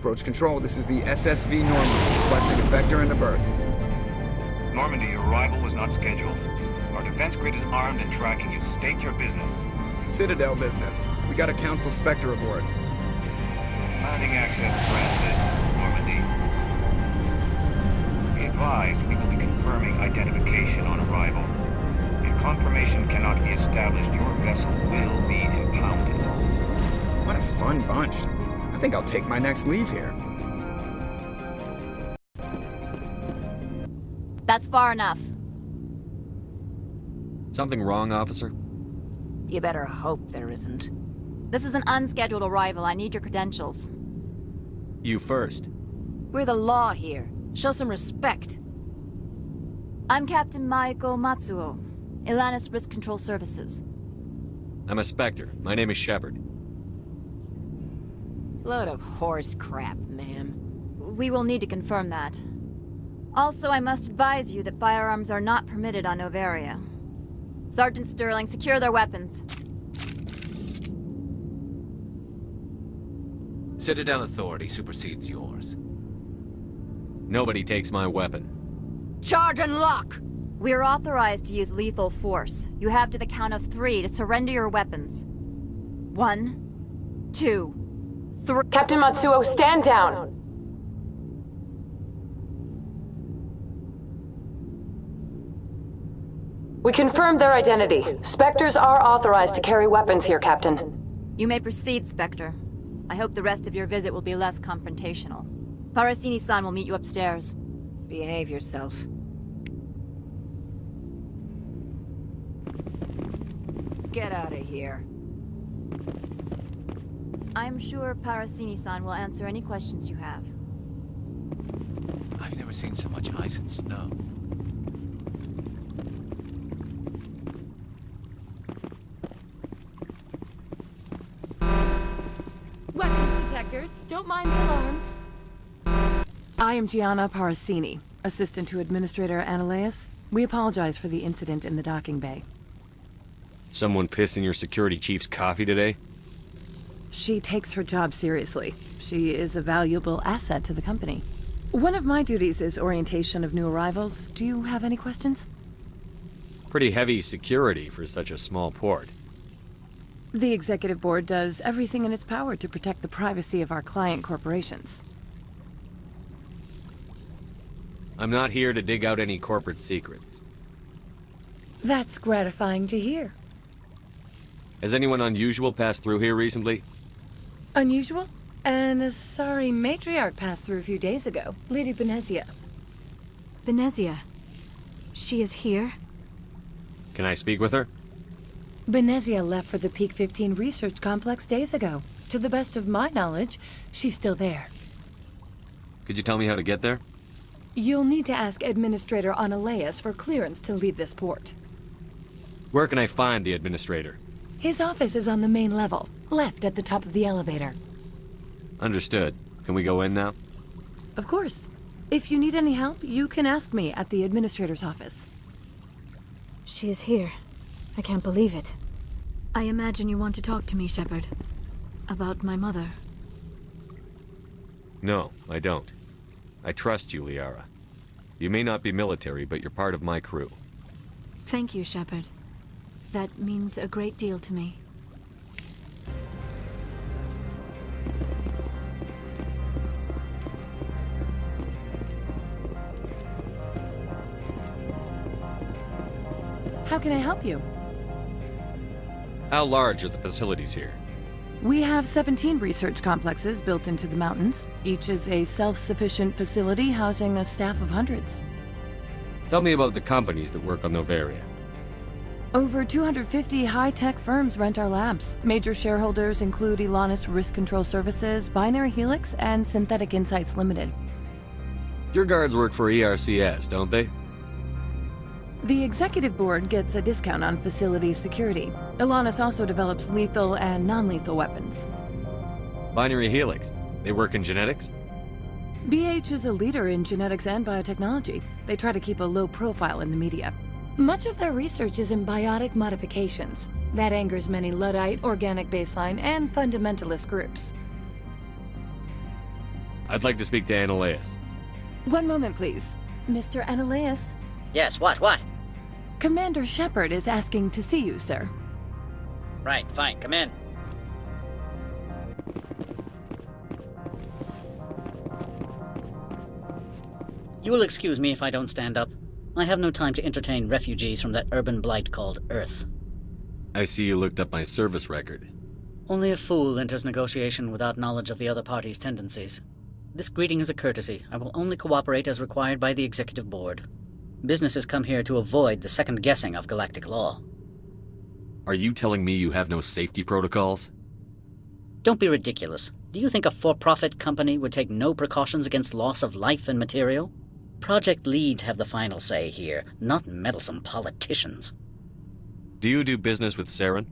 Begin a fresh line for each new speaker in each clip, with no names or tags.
Approach control, this is the SSV Normandy, requesting a vector and a berth.
Normandy, your arrival was not scheduled. Our defense grid is armed and tracking you. State your business.
Citadel business. We got a Council Spectre aboard.
Landing access granted, Normandy. Be advised, we will be confirming identification on arrival. If confirmation cannot be established, your vessel will be impounded.
What a fun bunch. I think I'll take my next leave here.
That's far enough.
Something wrong, officer?
You better hope there isn't. This is an unscheduled arrival. I need your credentials.
You first.
We're the law here. Show some respect. I'm Captain Maiko Matsuo, Ilanis Risk Control Services.
I'm a Spectre. My name is Shepard.
Load of horse crap, ma'am. We will need to confirm that. Also, I must advise you that firearms are not permitted on Noveria. Sergeant Sterling, secure their weapons.
Citadel authority supersedes yours.
Nobody takes my weapon.
Charge and lock! We are authorized to use lethal force. You have to the count of 3 to surrender your weapons. 1, 2, 3...
Captain Matsuo, stand down! We confirmed their identity. Spectres are authorized to carry weapons here, Captain.
You may proceed, Spectre. I hope the rest of your visit will be less confrontational. Parasini-san will meet you upstairs. Behave yourself. Get out of here. I'm sure Parasini-san will answer any questions you have.
I've never seen so much ice and snow.
Weapons detectors. Don't mind the alarms. I am Gianna Parasini, assistant to Administrator Analeas. We apologize for the incident in the docking bay.
Someone pissed in your security chief's coffee today?
She takes her job seriously. She is a valuable asset to the company. One of my duties is orientation of new arrivals. Do you have any questions?
Pretty heavy security for such a small port.
The Executive Board does everything in its power to protect the privacy of our client corporations.
I'm not here to dig out any corporate secrets.
That's gratifying to hear.
Has anyone unusual passed through here recently?
Unusual? And a sorry matriarch passed through a few days ago. Lady Benezia.
Benezia? She is here?
Can I speak with her?
Benezia left for the Peak 15 research complex days ago. To the best of my knowledge, she's still there.
Could you tell me how to get there?
You'll need to ask Administrator Analeas for clearance to leave this port.
Where can I find the Administrator?
His office is on the main level, left at the top of the elevator.
Understood. Can we go in now?
Of course. If you need any help, you can ask me at the Administrator's office.
She is here. I can't believe it. I imagine you want to talk to me, Shepard. About my mother.
No, I don't. I trust you, Liara. You may not be military, but you're part of my crew.
Thank you, Shepard. That means a great deal to me.
How can I help you?
How large are the facilities here?
We have 17 research complexes built into the mountains. Each is a self-sufficient facility housing a staff of hundreds.
Tell me about the companies that work on Noveria.
Over 250 high-tech firms rent our labs. Major shareholders include Ilanis Risk Control Services, Binary Helix, and Synthetic Insights Limited.
Your guards work for ERCS, don't they?
The Executive Board gets a discount on facility security. Ilanis also develops lethal and non-lethal weapons.
Binary Helix. They work in genetics?
BH is a leader in genetics and biotechnology. They try to keep a low profile in the media. Much of their research is in biotic modifications. That angers many Luddite, organic baseline, and fundamentalist groups.
I'd like to speak to Ananias.
One moment, please. Mr. Ananias,
Yes, what?
Commander Shepard is asking to see you, sir.
Right, fine, come in. You will excuse me if I don't stand up. I have no time to entertain refugees from that urban blight called Earth.
I see you looked up my service record.
Only a fool enters negotiation without knowledge of the other party's tendencies. This greeting is a courtesy. I will only cooperate as required by the Executive Board. Businesses come here to avoid the second guessing of galactic law.
Are you telling me you have no safety protocols?
Don't be ridiculous. Do you think a for-profit company would take no precautions against loss of life and material? Project leads have the final say here, not meddlesome politicians.
Do you do business with Saren?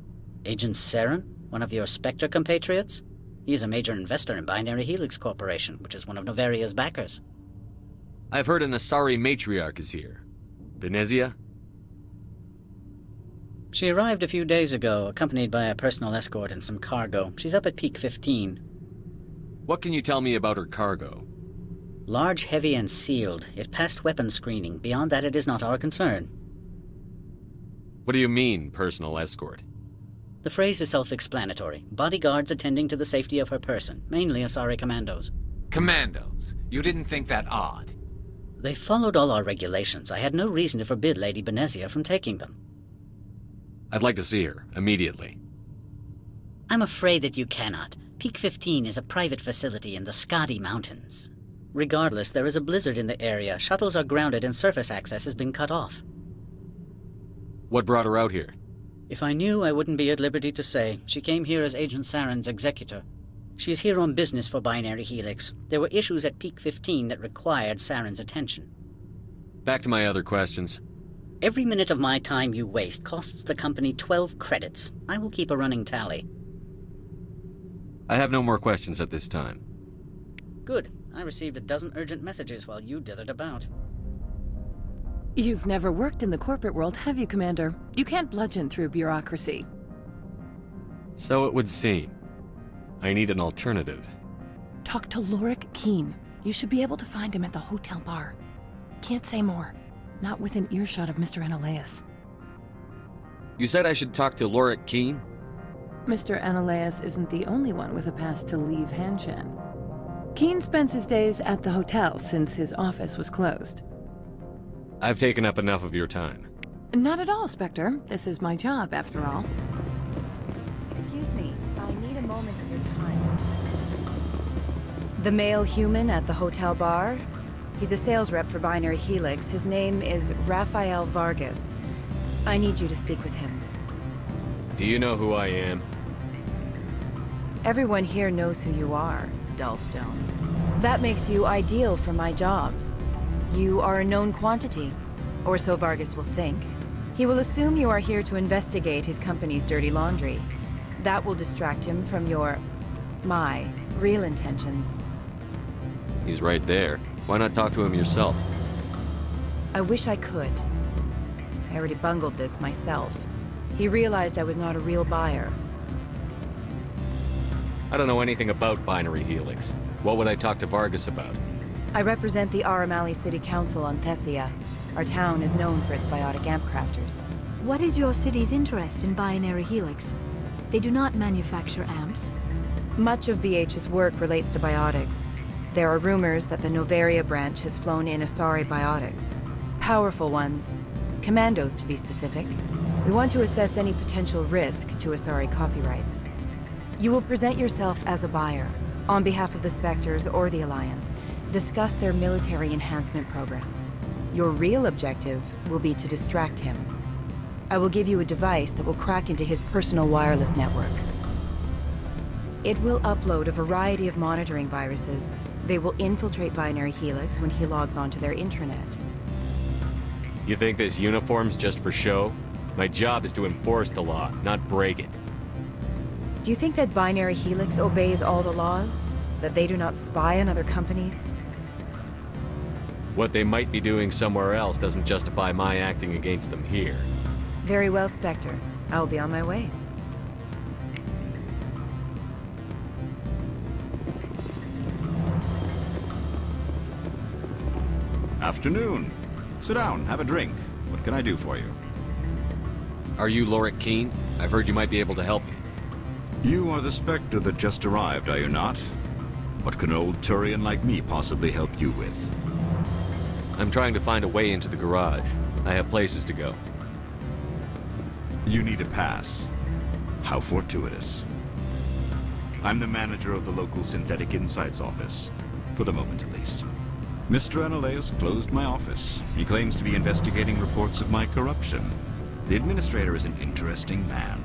Agent Saren? One of your Spectre compatriots? He is a major investor in Binary Helix Corporation, which is one of Novaria's backers.
I've heard an Asari matriarch is here. Benezia?
She arrived a few days ago, accompanied by a personal escort and some cargo. She's up at Peak 15.
What can you tell me about her cargo?
Large, heavy, and sealed. It passed weapons screening. Beyond that, it is not our concern.
What do you mean, personal escort?
The phrase is self-explanatory. Bodyguards attending to the safety of her person, mainly Asari commandos.
Commandos. You didn't think that odd?
They followed all our regulations. I had no reason to forbid Lady Benezia from taking them.
I'd like to see her, immediately.
I'm afraid that you cannot. Peak 15 is a private facility in the Skadi Mountains. Regardless, there is a blizzard in the area. Shuttles are grounded and surface access has been cut off.
What brought her out here?
If I knew, I wouldn't be at liberty to say. She came here as Agent Saren's executor. She's here on business for Binary Helix. There were issues at Peak 15 that required Saren's attention.
Back to my other questions.
Every minute of my time you waste costs the company 12 credits. I will keep a running tally.
I have no more questions at this time.
Good. I received a dozen urgent messages while you dithered about.
You've never worked in the corporate world, have you, Commander? You can't bludgeon through bureaucracy.
So it would seem. I need an alternative.
Talk to Lorik Keen. You should be able to find him at the hotel bar. Can't say more. Not within earshot of Mr. Ananias.
You said I should talk to Lorik Keen?
Mr. Ananias isn't the only one with a pass to leave Hanshan. Keen spends his days at the hotel since his office was closed.
I've taken up enough of your time.
Not at all, Spectre. This is my job, after all.
Excuse me, I need a moment of your time. The male human at the hotel bar? He's a sales rep for Binary Helix. His name is Rafael Vargas. I need you to speak with him.
Do you know who I am?
Everyone here knows who you are, Dullstone. That makes you ideal for my job. You are a known quantity, or so Vargas will think. He will assume you are here to investigate his company's dirty laundry. That will distract him from my real intentions.
He's right there. Why not talk to him yourself?
I wish I could. I already bungled this myself. He realized I was not a real buyer.
I don't know anything about Binary Helix. What would I talk to Vargas about?
I represent the Aramali City Council on Thessia. Our town is known for its biotic amp crafters.
What is your city's interest in Binary Helix? They do not manufacture amps.
Much of BH's work relates to biotics. There are rumors that the Novaria branch has flown in Asari biotics. Powerful ones. Commandos, to be specific. We want to assess any potential risk to Asari copyrights. You will present yourself as a buyer, on behalf of the Spectres or the Alliance. Discuss their military enhancement programs. Your real objective will be to distract him. I will give you a device that will crack into his personal wireless network. It will upload a variety of monitoring viruses. They will infiltrate Binary Helix when he logs onto their intranet.
You think this uniform's just for show? My job is to enforce the law, not break it.
Do you think that Binary Helix obeys all the laws? That they do not spy on other companies?
What they might be doing somewhere else doesn't justify my acting against them here.
Very well, Spectre. I will be on my way.
Afternoon. Sit down, have a drink. What can I do for you?
Are you Lorik Keene? I've heard you might be able to help me.
You are the Spectre that just arrived, are you not? What can an old Turian like me possibly help you with?
I'm trying to find a way into the garage. I have places to go.
You need a pass. How fortuitous. I'm the manager of the local Synthetic Insights office. For the moment, at least. Mr. Analaeus closed my office. He claims to be investigating reports of my corruption. The administrator is an interesting man.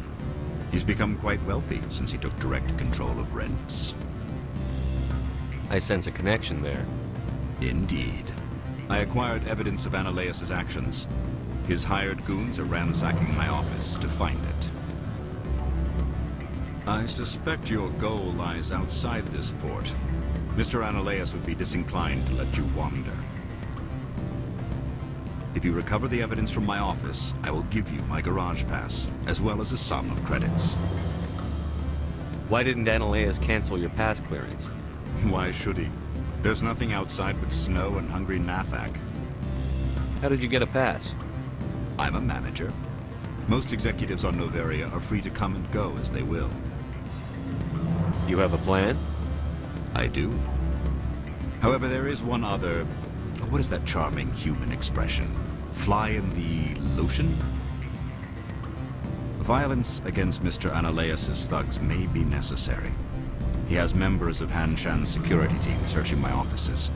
He's become quite wealthy since he took direct control of rents.
I sense a connection there.
Indeed. I acquired evidence of Analaeus' actions. His hired goons are ransacking my office to find it. I suspect your goal lies outside this port. Mr. Analaeus would be disinclined to let you wander. If you recover the evidence from my office, I will give you my garage pass, as well as a sum of credits.
Why didn't Analaeus cancel your pass clearance?
Why should he? There's nothing outside but snow and hungry Nathak.
How did you get a pass?
I'm a manager. Most executives on Noveria are free to come and go as they will.
You have a plan?
I do. However, there is one other... What is that charming human expression? Fly in the lotion? Violence against Mr. Analaeus' thugs may be necessary. He has members of Han Shan's security team searching my offices.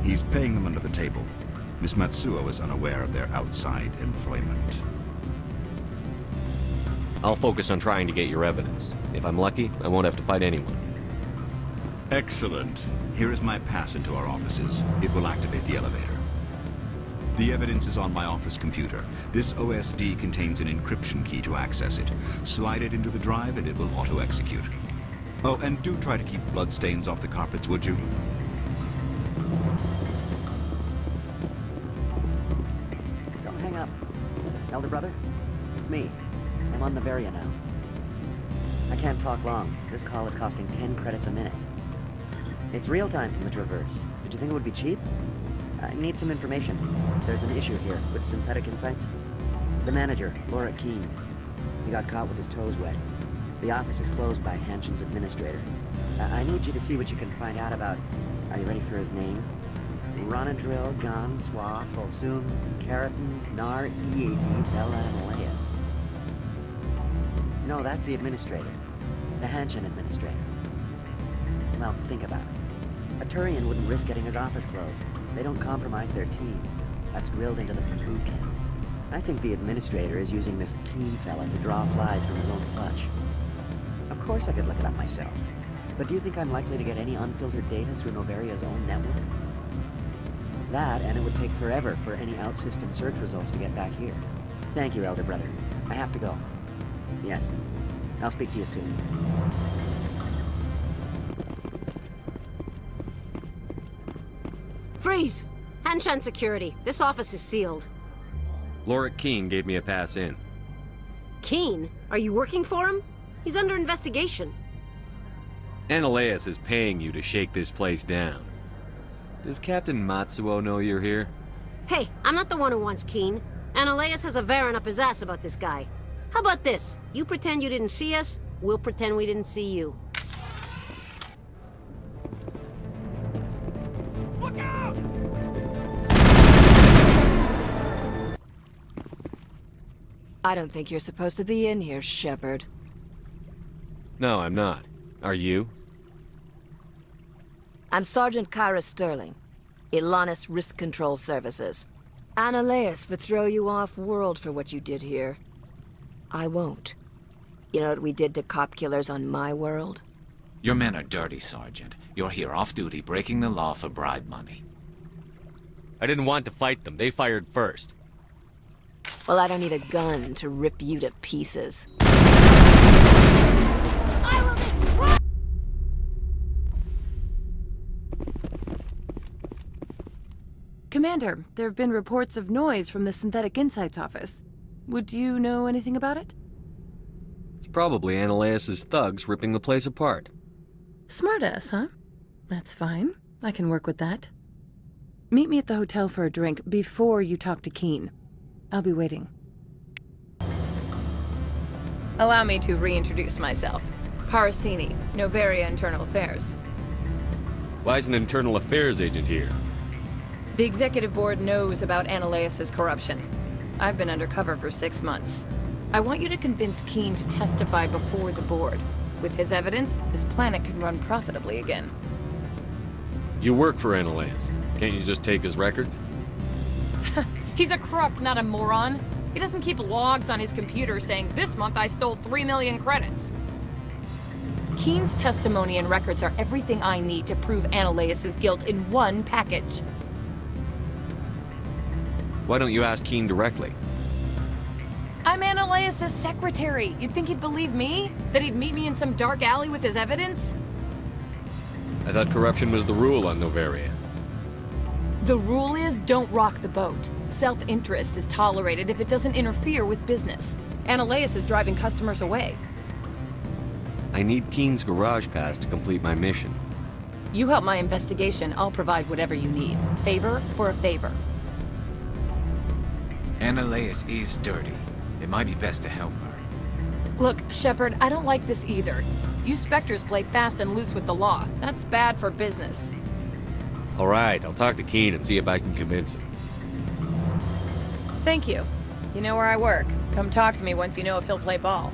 He's paying them under the table. Miss Matsuo is unaware of their outside employment.
I'll focus on trying to get your evidence. If I'm lucky, I won't have to fight anyone.
Excellent. Here is my pass into our offices. It will activate the elevator. The evidence is on my office computer. This OSD contains an encryption key to access it. Slide it into the drive and it will auto-execute. Oh, and do try to keep bloodstains off the carpets, would you?
Don't hang up. Elder brother, it's me. I'm on Noveria now. I can't talk long. This call is costing 10 credits a minute. It's real time from the Traverse. Did you think it would be cheap? I need some information. There's an issue here with Synthetic Insights. The manager, Lorik Keene. He got caught with his toes wet. The office is closed by Hanshan's administrator. I need you to see what you can find out about... Are you ready for his name? Ronadril Gan Swa Folsum Keratin Nar Iedi Bella Analaeus. No, that's the administrator. The Hanshan administrator. Well, think about it. A Turian wouldn't risk getting his office closed. They don't compromise their team. That's drilled into them from boot camp. I think the administrator is using this Keene fella to draw flies from his own clutch. Of course I could look it up myself. But do you think I'm likely to get any unfiltered data through Noveria's own network? That, and it would take forever for any out-system search results to get back here. Thank you, Elder Brother. I have to go. Yes. I'll speak to you soon.
Freeze! Hanshan Security. This office is sealed.
Lorik Keene gave me a pass in.
Keene? Are you working for him? He's under investigation.
Analaeus is paying you to shake this place down. Does Captain Matsuo know you're here?
Hey, I'm not the one who wants Keene. Analaeus has a Varen up his ass about this guy. How about this? You pretend you didn't see us, we'll pretend we didn't see you.
Look out!
I don't think you're supposed to be in here, Shepard.
No, I'm not. Are you?
I'm Sergeant Kyra Sterling, Ilanis Risk Control Services. Analaeus would throw you off-world for what you did here. I won't. You know what we did to cop killers on my world?
Your men are dirty, Sergeant. You're here off-duty, breaking the law for bribe money.
I didn't want to fight them. They fired first.
Well, I don't need a gun to rip you to pieces.
Commander, there have been reports of noise from the Synthetic Insights office. Would you know anything about it?
It's probably Analaeus' thugs ripping the place apart.
Smartass, huh? That's fine. I can work with that. Meet me at the hotel for a drink before you talk to Keen. I'll be waiting.
Allow me to reintroduce myself. Parasini, Noveria Internal Affairs.
Why is an internal affairs agent here?
The Executive Board knows about Ananias' corruption. I've been undercover for 6 months. I want you to convince Keen to testify before the Board. With his evidence, this planet can run profitably again.
You work for Ananias. Can't you just take his records?
He's a crook, not a moron. He doesn't keep logs on his computer saying, "This month I stole 3 million credits." Keen's testimony and records are everything I need to prove Ananias' guilt in one package.
Why don't you ask Keen directly?
I'm Ananias' secretary. You'd think he'd believe me? That he'd meet me in some dark alley with his evidence?
I thought corruption was the rule on Noveria.
The rule is, don't rock the boat. Self-interest is tolerated if it doesn't interfere with business. Ananias is driving customers away.
I need Keen's garage pass to complete my mission.
You help my investigation, I'll provide whatever you need. Favor for a favor.
Ananias is dirty. It might be best to help her.
Look, Shepard, I don't like this either. You Spectres play fast and loose with the law. That's bad for business.
All right, I'll talk to Keen and see if I can convince him.
Thank you. You know where I work. Come talk to me once you know if he'll play ball.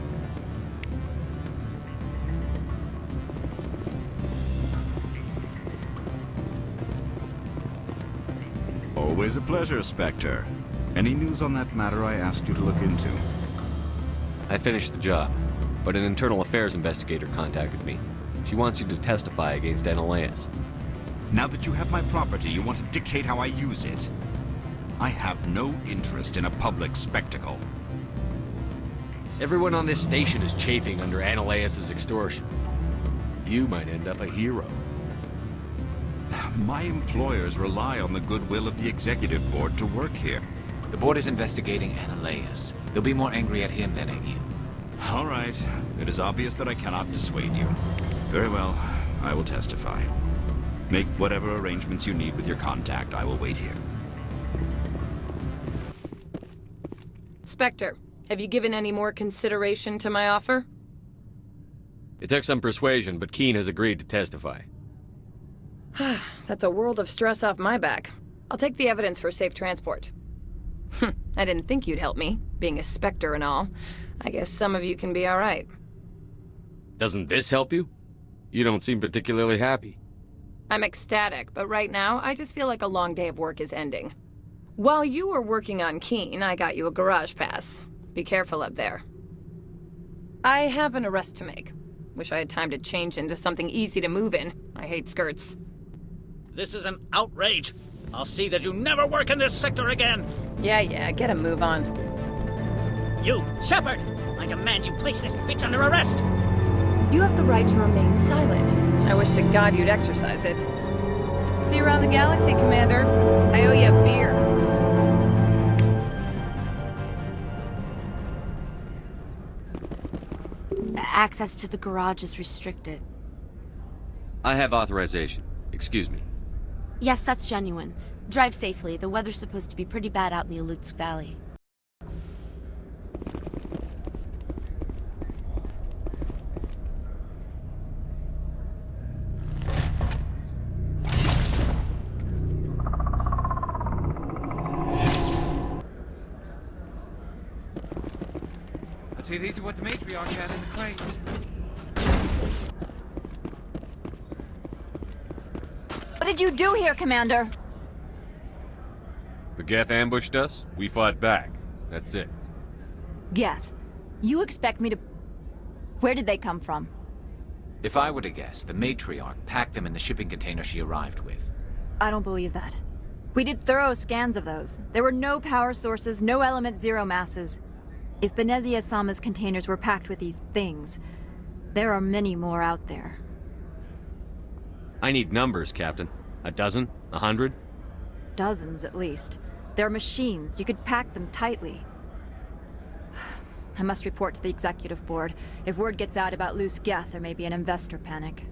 Always a pleasure, Spectre. Any news on that matter I asked you to look into?
I finished the job, but an internal affairs investigator contacted me. She wants you to testify against Ananias.
Now that you have my property, you want to dictate how I use it? I have no interest in a public spectacle.
Everyone on this station is chafing under Ananias' extortion. You might end up a hero.
My employers rely on the goodwill of the Executive Board to work here.
The Board is investigating Ananias. They'll be more angry at him than at you.
All right. It is obvious that I cannot dissuade you. Very well. I will testify. Make whatever arrangements you need with your contact. I will wait here.
Spectre, have you given any more consideration to my offer?
It took some persuasion, but Keen has agreed to testify.
That's a world of stress off my back. I'll take the evidence for safe transport. I didn't think you'd help me, being a Spectre and all. I guess some of you can be all right.
Doesn't this help you? You don't seem particularly happy.
I'm ecstatic, but right now, I just feel like a long day of work is ending. While you were working on Keen, I got you a garage pass. Be careful up there. I have an arrest to make. Wish I had time to change into something easy to move in. I hate skirts.
This is an outrage. I'll see that you never work in this sector again.
Yeah, get a move on.
You, Shepard! I demand you place this bitch under arrest!
You have the right to remain silent. I wish to God you'd exercise it. See you around the galaxy, Commander. I owe you a beer.
Access to the garage is restricted.
I have authorization. Excuse me.
Yes, that's genuine. Drive safely. The weather's supposed to be pretty bad out in the Alutsk Valley.
I'd say these are what the matriarch had in the crates.
What did you do here, Commander?
The Geth ambushed us, we fought back. That's it.
Geth, you expect me to... Where did they come from?
If I were to guess, the matriarch packed them in the shipping container she arrived with.
I don't believe that. We did thorough scans of those. There were no power sources, no element zero masses. If Benezia Sama's containers were packed with these things, there are many more out there.
I need numbers, Captain. A dozen? 100?
Dozens, at least. They're machines. You could pack them tightly. I must report to the Executive Board. If word gets out about loose Geth, there may be an investor panic.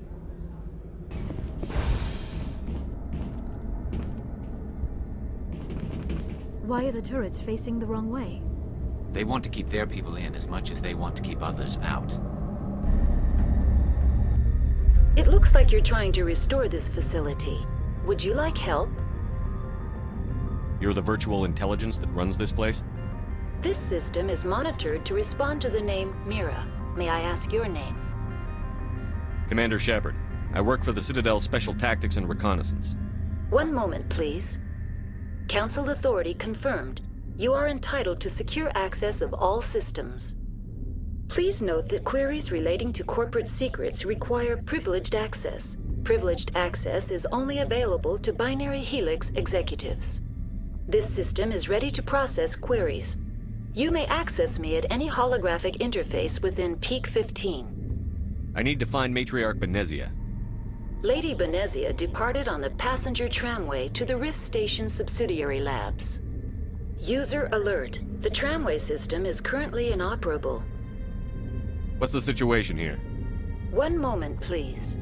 Why are the turrets facing the wrong way?
They want to keep their people in as much as they want to keep others out.
It looks like you're trying to restore this facility. Would you like help?
You're the virtual intelligence that runs this place?
This system is monitored to respond to the name Mira. May I ask your name?
Commander Shepard. I work for the Citadel Special Tactics and Reconnaissance.
One moment, please. Council authority confirmed. You are entitled to secure access of all systems. Please note that queries relating to corporate secrets require privileged access. Privileged access is only available to Binary Helix executives. This system is ready to process queries. You may access me at any holographic interface within Peak 15.
I need to find Matriarch Benezia.
Lady Benezia departed on the passenger tramway to the Rift Station subsidiary labs. User alert. The tramway system is currently inoperable.
What's the situation here?
One moment, please.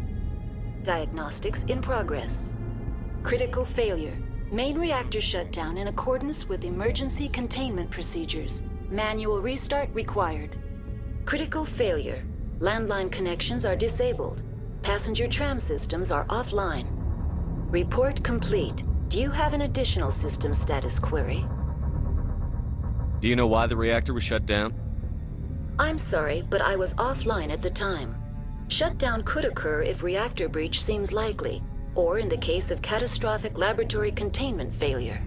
Diagnostics in progress. Critical failure. Main reactor shut down in accordance with emergency containment procedures. Manual restart required. Critical failure. Landline connections are disabled. Passenger tram systems are offline. Report complete. Do you have an additional system status query?
Do you know why the reactor was shut down?
I'm sorry, but I was offline at the time. Shutdown could occur if reactor breach seems likely, or in the case of catastrophic laboratory containment failure.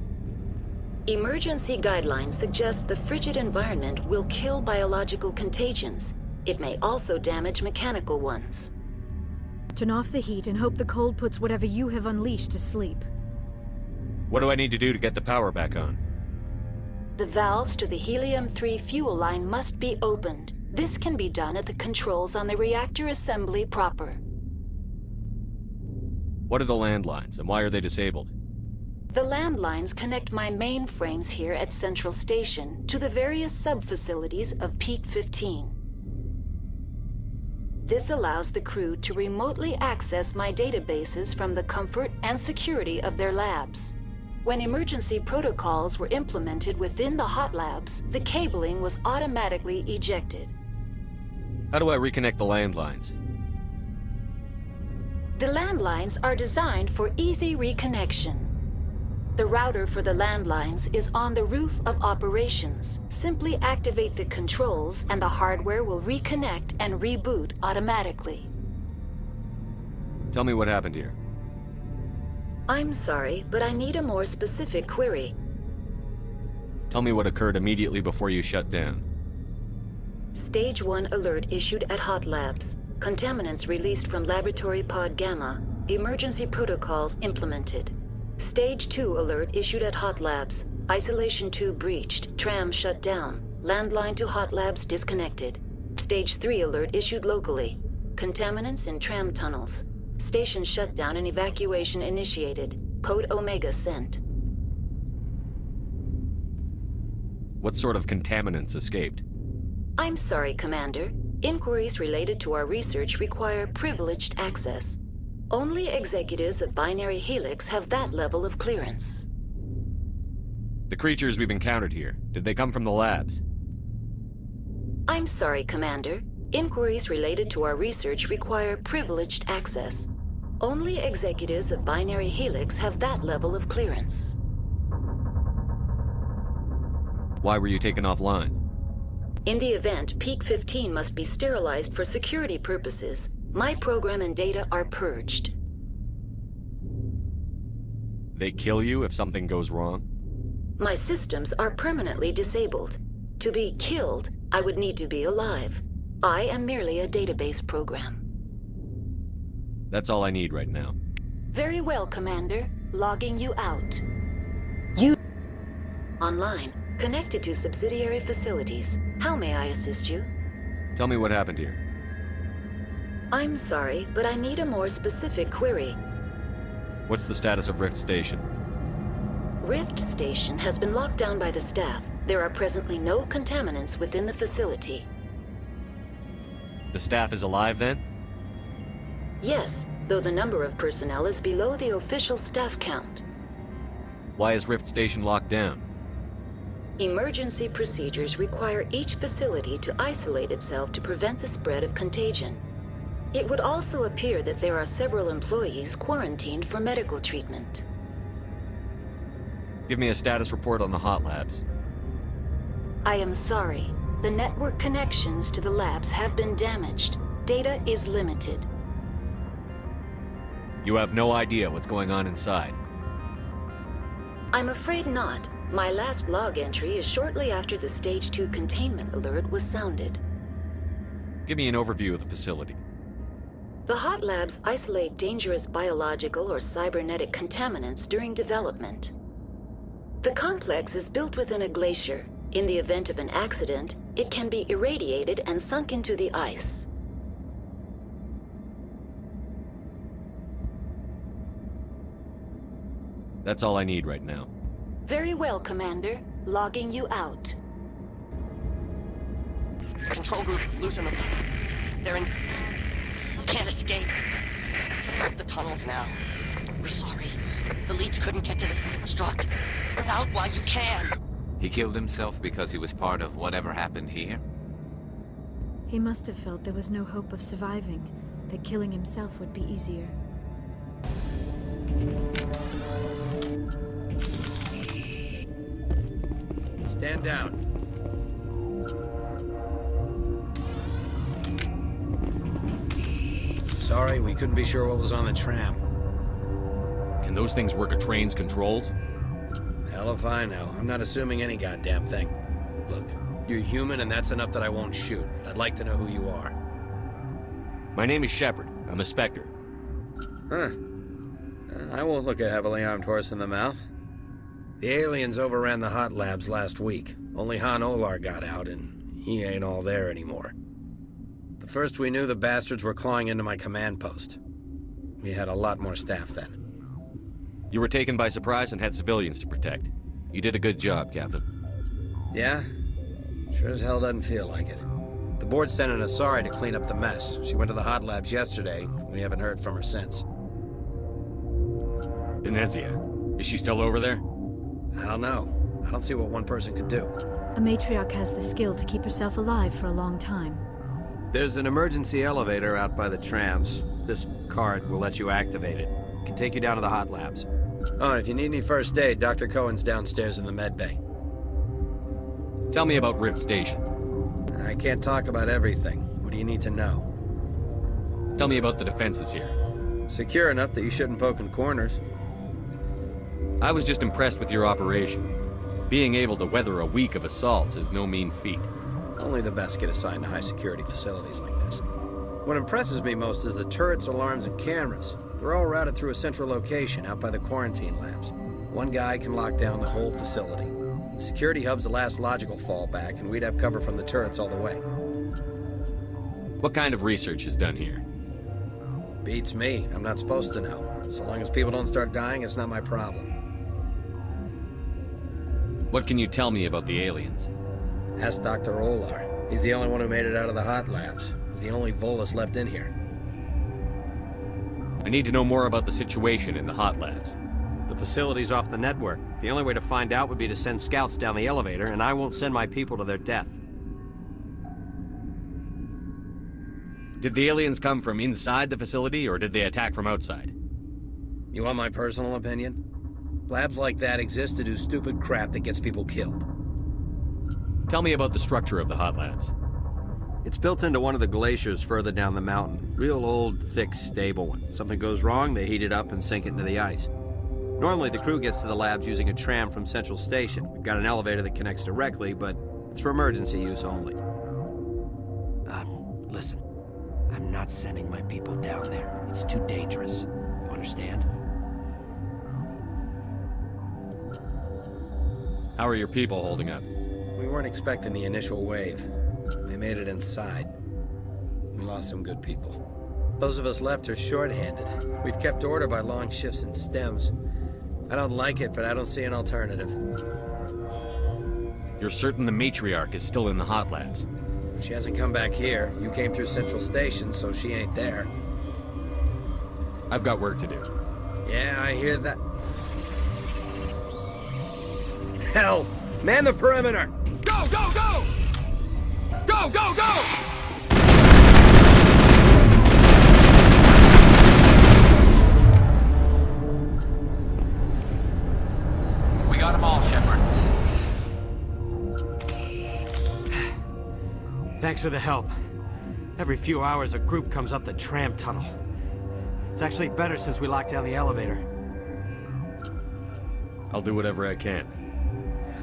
Emergency guidelines suggest the frigid environment will kill biological contagions. It may also damage mechanical ones.
Turn off the heat and hope the cold puts whatever you have unleashed to sleep.
What do I need to do to get the power back on?
The valves to the Helium-3 fuel line must be opened. This can be done at the controls on the reactor assembly proper.
What are the landlines, and why are they disabled?
The landlines connect my mainframes here at Central Station to the various sub-facilities of Peak 15. This allows the crew to remotely access my databases from the comfort and security of their labs. When emergency protocols were implemented within the hot labs, the cabling was automatically ejected.
How do I reconnect the landlines?
The landlines are designed for easy reconnection. The router for the landlines is on the roof of operations. Simply activate the controls and the hardware will reconnect and reboot automatically.
Tell me what happened here.
I'm sorry, but I need a more specific query.
Tell me what occurred immediately before you shut down.
Stage 1 alert issued at Hot Labs. Contaminants released from Laboratory Pod Gamma. Emergency protocols implemented. Stage 2 alert issued at Hot Labs. Isolation 2 breached. Tram shut down. Landline to Hot Labs disconnected. Stage 3 alert issued locally. Contaminants in tram tunnels. Station shutdown and evacuation initiated. Code Omega sent.
What sort of contaminants escaped?
I'm sorry, Commander. Inquiries related to our research require privileged access. Only executives of Binary Helix have that level of clearance.
The creatures we've encountered here, did they come from the labs?
I'm sorry, Commander. Inquiries related to our research require privileged access. Only executives of Binary Helix have that level of clearance.
Why were you taken offline?
In the event, Peak 15 must be sterilized for security purposes. My program and data are purged.
They kill you if something goes wrong?
My systems are permanently disabled. To be killed, I would need to be alive. I am merely a database program.
That's all I need right now.
Very well, Commander. Logging you out. You... Online. Connected to subsidiary facilities. How may I assist you?
Tell me what happened here.
I'm sorry, but I need a more specific query.
What's the status of Rift Station?
Rift Station has been locked down by the staff. There are presently no contaminants within the facility.
The staff is alive then?
Yes, though the number of personnel is below the official staff count.
Why is Rift Station locked down?
Emergency procedures require each facility to isolate itself to prevent the spread of contagion. It would also appear that there are several employees quarantined for medical treatment.
Give me a status report on the hot labs.
I am sorry. The network connections to the labs have been damaged. Data is limited.
You have no idea what's going on inside.
I'm afraid not. My last log entry is shortly after the Stage 2 containment alert was sounded.
Give me an overview of the facility.
The hot labs isolate dangerous biological or cybernetic contaminants during development. The complex is built within a glacier. In the event of an accident, it can be irradiated and sunk into the ice.
That's all I need right now.
Very well, Commander. Logging you out.
Control group, loosen them. They're in... We can't escape. The tunnels now. We're sorry. The leads couldn't get to the struck. Get out while you can.
He killed himself because he was part of whatever happened here?
He must have felt there was no hope of surviving, that killing himself would be easier.
Stand down. Sorry, we couldn't be sure what was on the tram.
Can those things work a train's controls?
Hell if I know. I'm not assuming any goddamn thing. Look, you're human and that's enough that I won't shoot, but I'd like to know who you are.
My name is Shepard. I'm a Spectre.
Huh. I won't look a heavily armed horse in the mouth. The aliens overran the hot labs last week. Only Han Olar got out, and he ain't all there anymore. The first we knew, the bastards were clawing into my command post. We had a lot more staff then.
You were taken by surprise and had civilians to protect. You did a good job, Captain.
Yeah? Sure as hell doesn't feel like it. The board sent an Asari to clean up the mess. She went to the hot labs yesterday. We haven't heard from her since.
Benezia. Is she still over there?
I don't know. I don't see what one person could do.
A matriarch has the skill to keep herself alive for a long time.
There's an emergency elevator out by the trams. This card will let you activate it. It can take you down to the hot labs. Oh, and if you need any first aid, Dr. Cohen's downstairs in the med bay.
Tell me about Rift Station.
I can't talk about everything. What do you need to know?
Tell me about the defenses here.
Secure enough that you shouldn't poke in corners.
I was just impressed with your operation. Being able to weather a week of assaults is no mean feat.
Only the best get assigned to high-security facilities like this. What impresses me most is the turrets, alarms, and cameras. They're all routed through a central location out by the quarantine labs. One guy can lock down the whole facility. The security hub's the last logical fallback, and we'd have cover from the turrets all the way.
What kind of research is done here?
Beats me. I'm not supposed to know. So long as people don't start dying, it's not my problem.
What can you tell me about the aliens?
Ask Dr. Olar. He's the only one who made it out of the hot labs. He's the only Volus left in here.
I need to know more about the situation in the hot labs.
The facility's off the network. The only way to find out would be to send scouts down the elevator, and I won't send my people to their death.
Did the aliens come from inside the facility, or did they attack from outside?
You want my personal opinion? Labs like that exist to do stupid crap that gets people killed.
Tell me about the structure of the hot labs.
It's built into one of the glaciers further down the mountain. Real old, thick, stable one. Something goes wrong, they heat it up and sink it into the ice. Normally, the crew gets to the labs using a tram from Central Station. We've got an elevator that connects directly, but it's for emergency use only. Listen. I'm not sending my people down there. It's too dangerous. You understand?
How are your people holding up?
We weren't expecting the initial wave. They made it inside. We lost some good people. Those of us left are short-handed. We've kept order by long shifts and stems. I don't like it, but I don't see an alternative.
You're certain the matriarch is still in the hot labs?
She hasn't come back here. You came through Central Station, so she ain't there.
I've got work to do.
Yeah, I hear that. Hell! Man the perimeter!
Go, go, go! Go, go, go!
We got them all, Shepard.
Thanks for the help. Every few hours, a group comes up the tram tunnel. It's actually better since we locked down the elevator.
I'll do whatever I can.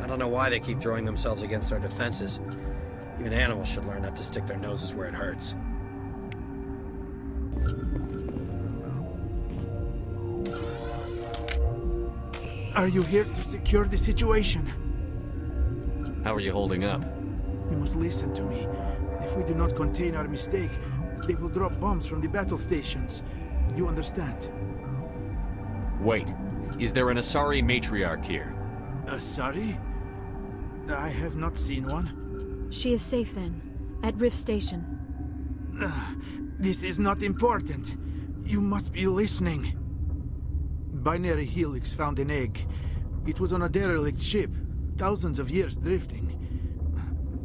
I don't know why they keep throwing themselves against our defenses. Even animals should learn not to stick their noses where it hurts.
Are you here to secure the situation?
How are you holding up?
You must listen to me. If we do not contain our mistake, they will drop bombs from the battle stations. You understand?
Wait. Is there an Asari matriarch here?
Asari? I have not seen one.
She is safe then, at Rift Station.
This is not important. You must be listening. Binary Helix found an egg. It was on a derelict ship, thousands of years drifting.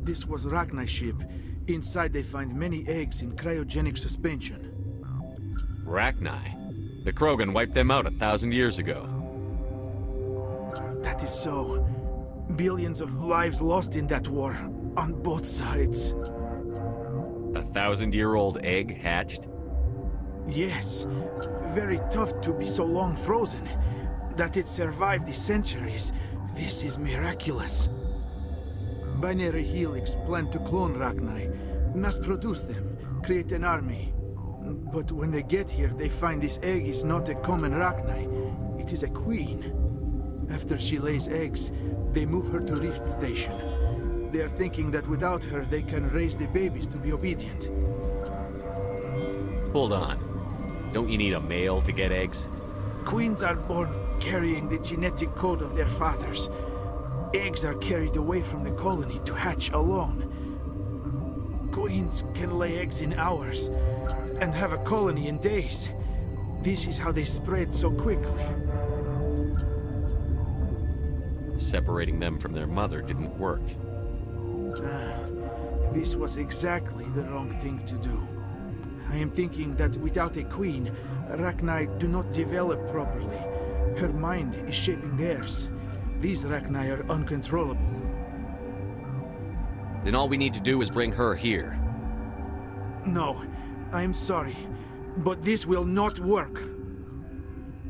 This was Rachni's ship. Inside they find many eggs in cryogenic suspension.
Rachni? The Krogan wiped them out 1,000 years ago.
That is so. Billions of lives lost in that war, on both sides.
1,000-year-old egg hatched?
Yes. Very tough to be so long frozen. That it survived the centuries. This is miraculous. Binary Helix planned to clone Rachni, mass-produce them, create an army. But when they get here, they find this egg is not a common Rachni. It is a queen. After she lays eggs, they move her to Rift Station. They are thinking that without her, they can raise the babies to be obedient.
Hold on. Don't you need a male to get eggs?
Queens are born carrying the genetic code of their fathers. Eggs are carried away from the colony to hatch alone. Queens can lay eggs in hours, and have a colony in days. This is how they spread so quickly.
Separating them from their mother didn't work.
This was exactly the wrong thing to do. I am thinking that without a queen, Rachni do not develop properly. Her mind is shaping theirs. These Rachni are uncontrollable.
Then all we need to do is bring her here.
No, I am sorry, but this will not work.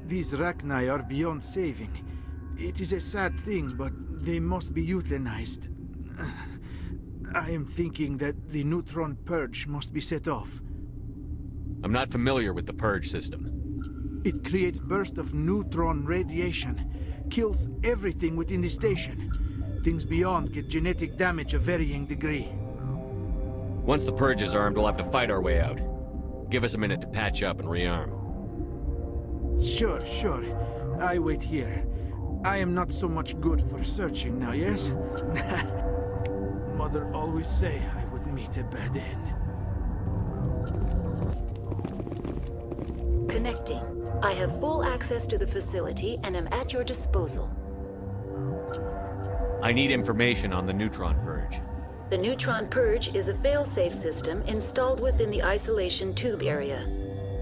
These Rachni are beyond saving. It is a sad thing, but they must be euthanized. I am thinking that the neutron purge must be set off.
I'm not familiar with the purge system.
It creates bursts of neutron radiation, kills everything within the station. Things beyond get genetic damage of varying degree.
Once the purge is armed, we'll have to fight our way out. Give us a minute to patch up and rearm.
Sure. I wait here. I am not so much good for searching now, yes? Mother always say I would meet a bad end.
Connecting. I have full access to the facility and am at your disposal.
I need information on the neutron purge.
The neutron purge is a fail-safe system installed within the isolation tube area.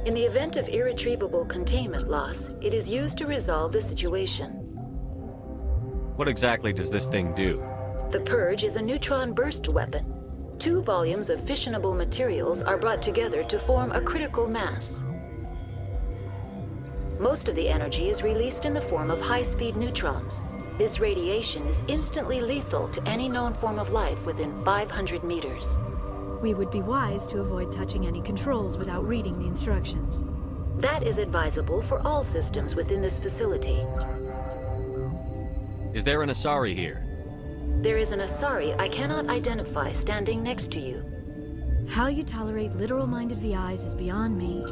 In the event of irretrievable containment loss, it is used to resolve the situation.
What exactly does this thing do?
The purge is a neutron burst weapon. 2 volumes of fissionable materials are brought together to form a critical mass. Most of the energy is released in the form of high-speed neutrons. This radiation is instantly lethal to any known form of life within 500 meters.
We would be wise to avoid touching any controls without reading the instructions.
That is advisable for all systems within this facility.
Is there an Asari here?
There is an Asari I cannot identify standing next to you.
How you tolerate literal-minded VIs is beyond me.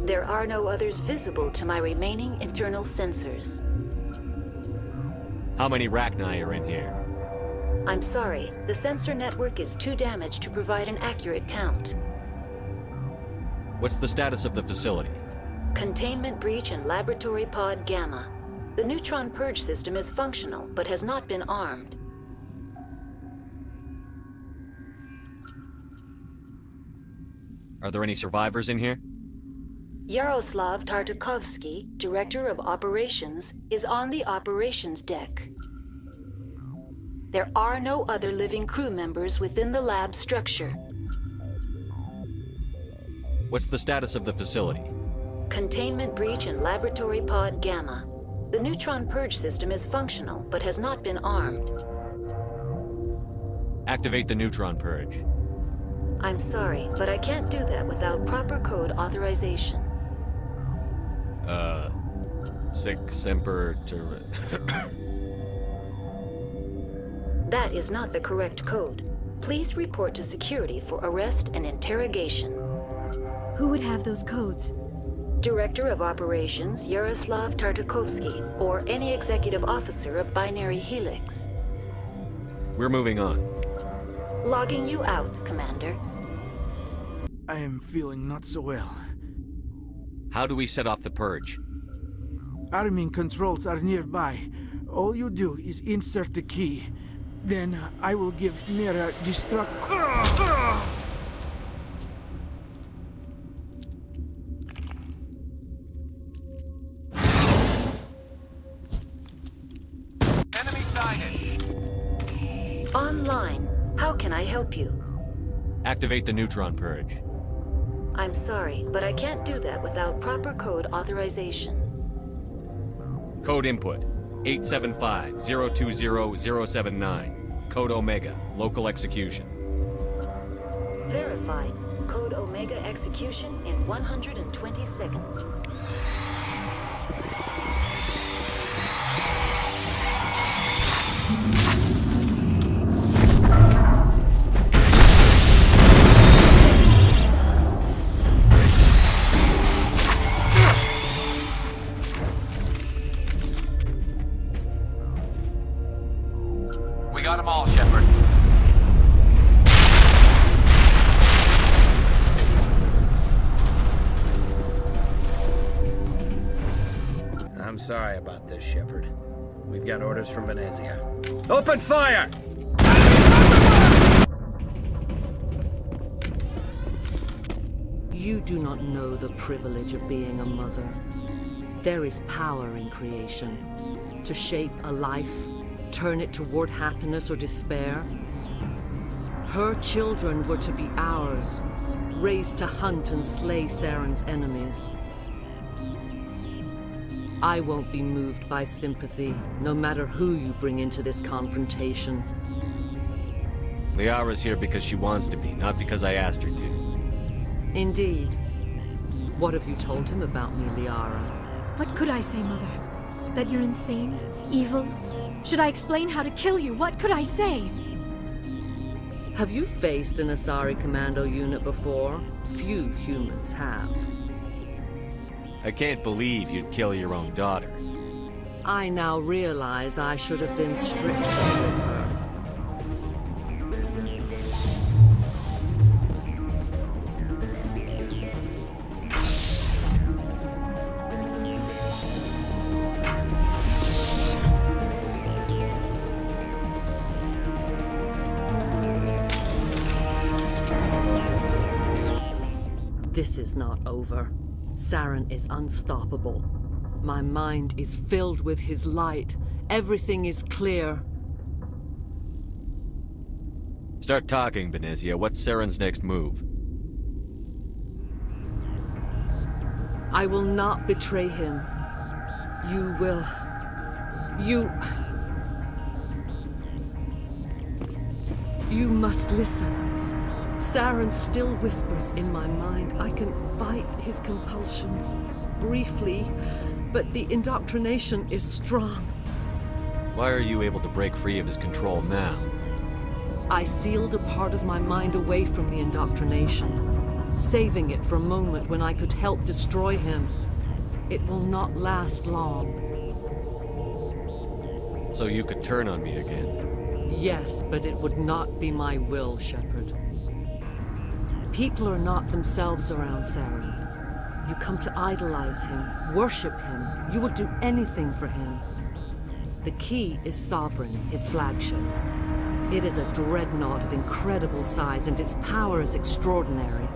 There are no others visible to my remaining internal sensors.
How many Rachni are in here?
I'm sorry, the sensor network is too damaged to provide an accurate count.
What's the status of the facility?
Containment breach in Laboratory Pod Gamma. The neutron purge system is functional, but has not been armed.
Are there any survivors in here?
Yaroslav Tartakovsky, Director of Operations, is on the operations deck. There are no other living crew members within the lab structure.
What's the status of the facility?
Containment breach in Laboratory Pod Gamma. The neutron purge system is functional, but has not been armed.
Activate the neutron purge.
I'm sorry, but I can't do that without proper code authorization.
Sic Semper
That is not the correct code. Please report to security for arrest and interrogation.
Who would have those codes?
Director of Operations Yaroslav Tartakovsky, or any executive officer of Binary Helix.
We're moving on.
Logging you out, Commander.
I am feeling not so well.
How do we set off the purge?
Arming controls are nearby. All you do is insert the key. Then I will give Mira destruct...
Enemy sighted.
Online. How can I help you?
Activate the neutron purge.
I'm sorry, but I can't do that without proper code authorization.
Code input 875-020-079. Code Omega. Local execution.
Verified. Code Omega execution in 120 seconds.
We got them all, Shepard.
I'm sorry about this, Shepard. We've got orders from Venezia. Open fire!
You do not know the privilege of being a mother. There is power in creation. To shape a life, turn it toward happiness or despair. Her children were to be ours, raised to hunt and slay Saren's enemies. I won't be moved by sympathy, no matter who you bring into this confrontation.
Liara's here because she wants to be, not because I asked her to.
Indeed. What have you told him about me, Liara?
What could I say, Mother? That you're insane? Evil? Should I explain how to kill you? What could I say?
Have you faced an Asari commando unit before? Few humans have.
I can't believe you'd kill your own daughter.
I now realize I should have been stricter with her. This is not over. Saren is unstoppable. My mind is filled with his light. Everything is clear.
Start talking, Venezia. What's Saren's next move?
I will not betray him. You will... You must listen. Saren still whispers in my mind. I can fight his compulsions, briefly, but the indoctrination is strong.
Why are you able to break free of his control now?
I sealed a part of my mind away from the indoctrination, saving it for a moment when I could help destroy him. It will not last long.
So you could turn on me again?
Yes, but it would not be my will, Shepard. People are not themselves around Saren. You come to idolize him, worship him. You would do anything for him. The key is Sovereign, his flagship. It is a dreadnought of incredible size, and its power is extraordinary.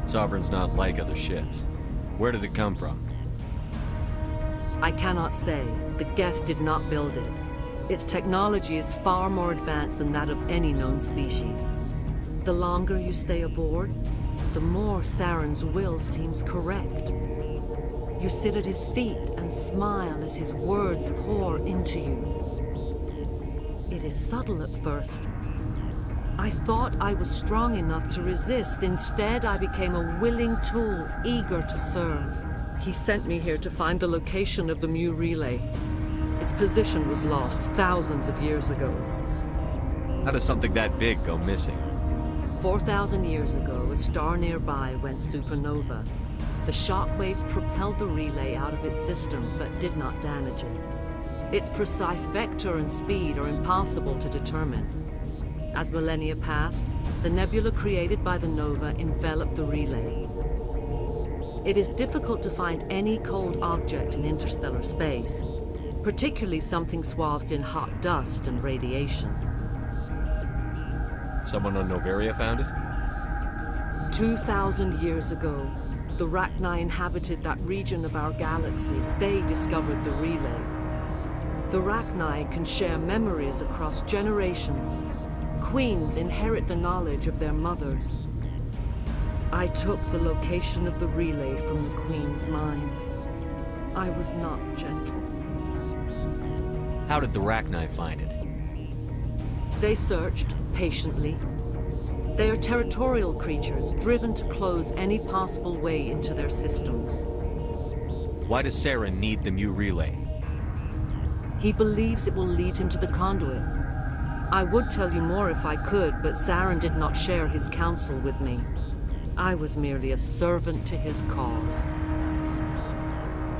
Sovereign's not like other ships. Where did it come from?
I cannot say. The Geth did not build it. Its technology is far more advanced than that of any known species. The longer you stay aboard, the more Saren's will seems correct. You sit at his feet and smile as his words pour into you. It is subtle at first. I thought I was strong enough to resist. Instead, I became a willing tool, eager to serve. He sent me here to find the location of the Mu relay. Its position was lost thousands of years ago.
How does something that big go missing?
4,000 years ago, a star nearby went supernova. The shockwave propelled the relay out of its system, but did not damage it. Its precise vector and speed are impossible to determine. As millennia passed, the nebula created by the nova enveloped the relay. It is difficult to find any cold object in interstellar space, particularly something swathed in hot dust and radiation.
Someone on Noveria found it?
2,000 years ago, the Rachni inhabited that region of our galaxy. They discovered the relay. The Rachni can share memories across generations. Queens inherit the knowledge of their mothers. I took the location of the relay from the Queen's mind. I was not gentle.
How did the Rachni find it?
They searched, patiently. They are territorial creatures, driven to close any possible way into their systems.
Why does Saren need the Mu relay?
He believes it will lead him to the conduit. I would tell you more if I could, but Saren did not share his counsel with me. I was merely a servant to his cause.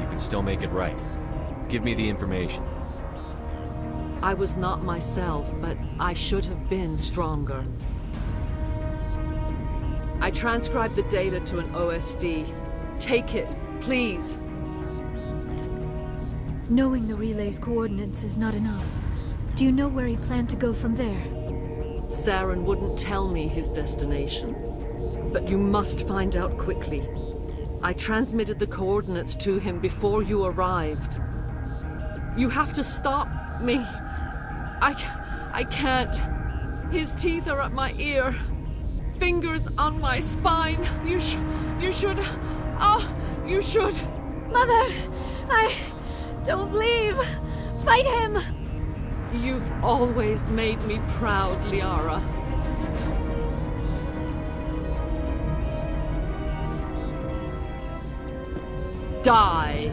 You can still make it right. Give me the information.
I was not myself, but I should have been stronger. I transcribed the data to an OSD. Take it, please.
Knowing the relay's coordinates is not enough. Do you know where he planned to go from there?
Saren wouldn't tell me his destination. But you must find out quickly. I transmitted the coordinates to him before you arrived. You have to stop me. I can't. His teeth are at my ear. Fingers on my spine. You should. Oh, you should.
Mother, don't leave. Fight him.
You've always made me proud, Liara. Die.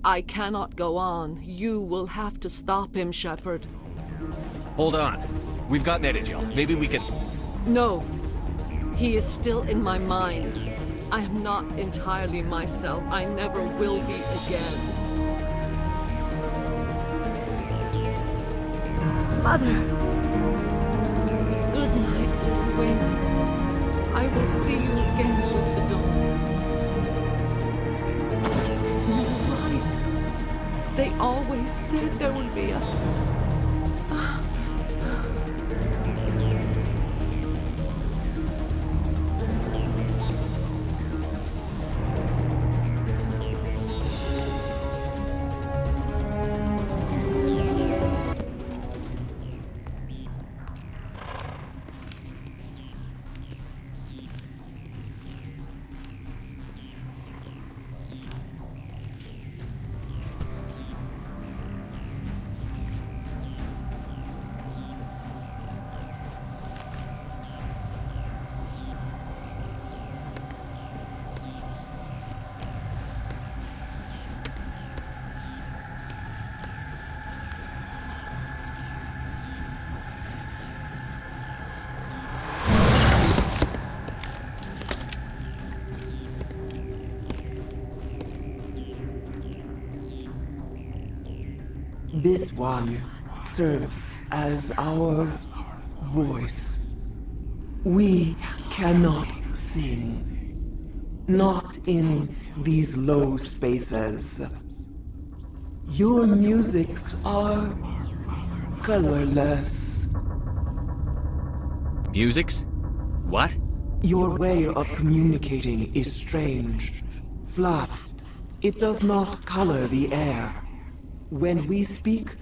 I cannot go on. You will have to stop him, Shepard.
Hold on. We've got Medigel. Maybe we can...
No. He is still in my mind. I am not entirely myself. I never will be again.
Mother.
Good night, little Wing. I will see you again with the dawn. They always said there would be a...
This one serves as our voice. We cannot sing. Not in these low spaces. Your musics are colorless.
Musics? What?
Your way of communicating is strange. Flat. It does not color the air. When we speak,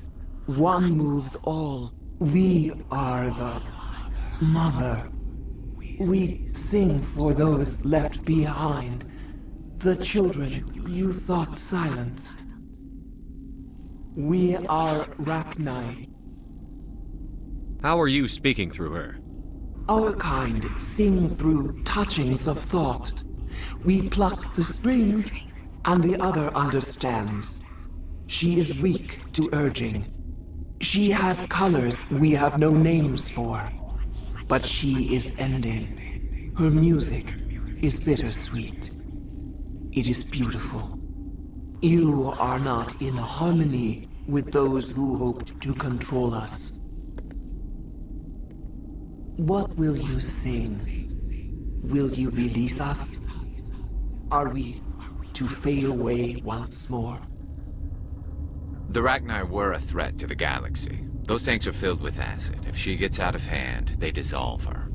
one moves all. We are the mother. We sing for those left behind. The children you thought silenced. We are Rachni.
How are you speaking through her?
Our kind sing through touchings of thought. We pluck the strings, and the other understands. She is weak to urging. She has colors we have no names for. But she is ending. Her music is bittersweet. It is beautiful. You are not in harmony with those who hoped to control us. What will you sing? Will you release us? Are we to fade away once more?
The Rachni were a threat to the galaxy. Those tanks are filled with acid. If she gets out of hand, they dissolve her.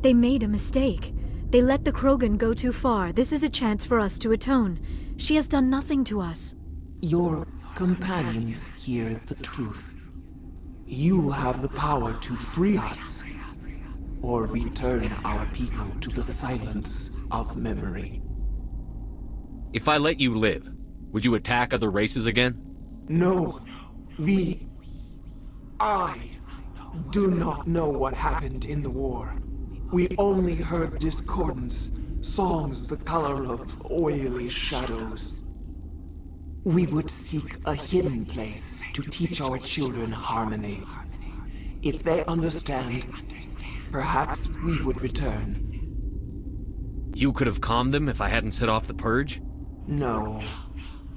They made a mistake. They let the Krogan go too far. This is a chance for us to atone. She has done nothing to us.
Your companions hear the truth. You have the power to free us, or return our people to the silence of memory.
If I let you live, would you attack other races again?
No. I do not know what happened in the war. We only heard discordance, songs the color of oily shadows. We would seek a hidden place to teach our children harmony. If they understand, perhaps we would return.
You could have calmed them if I hadn't set off the purge?
No.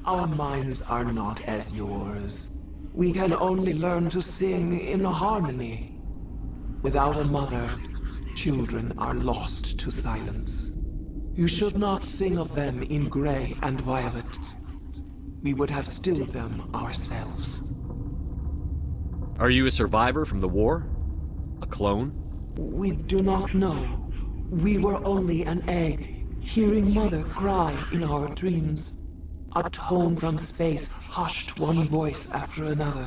Our minds are not as yours. We can only learn to sing in harmony. Without a mother, children are lost to silence. You should not sing of them in gray and violet. We would have stilled them ourselves.
Are you a survivor from the war? A clone?
We do not know. We were only an egg, hearing Mother cry in our dreams. A tone from space hushed one voice after another.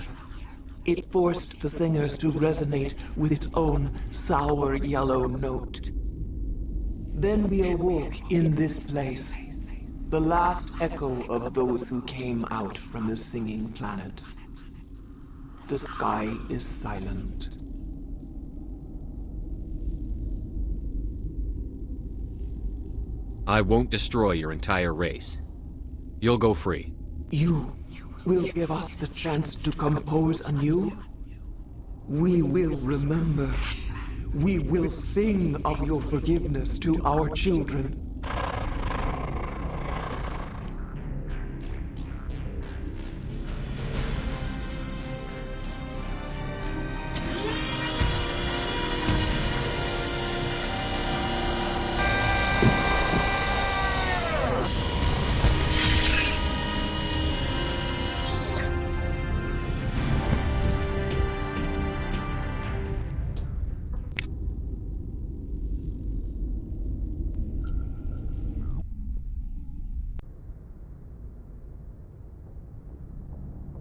It forced the singers to resonate with its own sour yellow note. Then we awoke in this place, the last echo of those who came out from the singing planet. The sky is silent.
I won't destroy your entire race. You'll go free.
You will give us the chance to compose anew? We will remember. We will sing of your forgiveness to our children.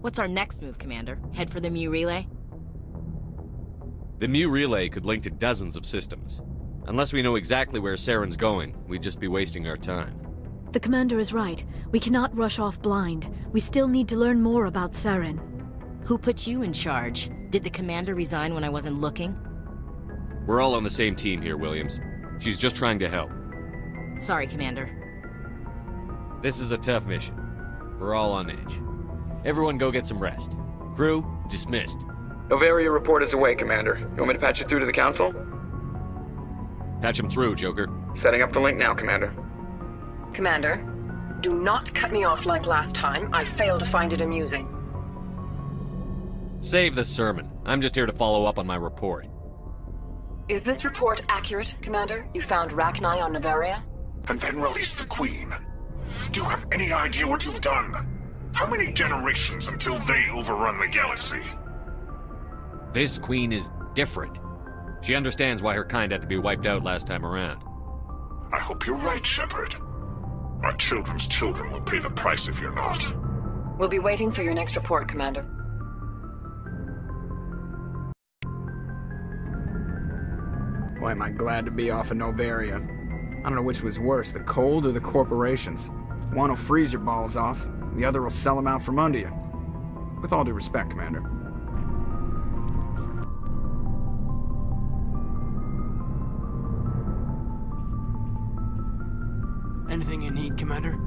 What's our next move, Commander? Head for the Mu Relay?
The Mu Relay could link to dozens of systems. Unless we know exactly where Saren's going, we'd just be wasting our time.
The Commander is right. We cannot rush off blind. We still need to learn more about Saren.
Who put you in charge? Did the Commander resign when I wasn't looking?
We're all on the same team here, Williams. She's just trying to help.
Sorry, Commander.
This is a tough mission. We're all on edge. Everyone go get some rest. Crew, dismissed.
Noveria report is away, Commander. You want me to patch it through to the Council?
Patch him through, Joker.
Setting up the link now, Commander.
Commander, do not cut me off like last time. I fail to find it amusing.
Save the sermon. I'm just here to follow up on my report.
Is this report accurate, Commander? You found Rachni on Noveria?
And then released the Queen. Do you have any idea what you've done? How many generations until they overrun the galaxy?
This Queen is different. She understands why her kind had to be wiped out last time around.
I hope you're right, Shepard. Our children's children will pay the price if you're not.
We'll be waiting for your next report, Commander.
Boy, am I glad to be off of Noveria. I don't know which was worse, the cold or the corporations. One will freeze your balls off, the other will sell them out from under you. With all due respect, Commander.
Anything you need, Commander?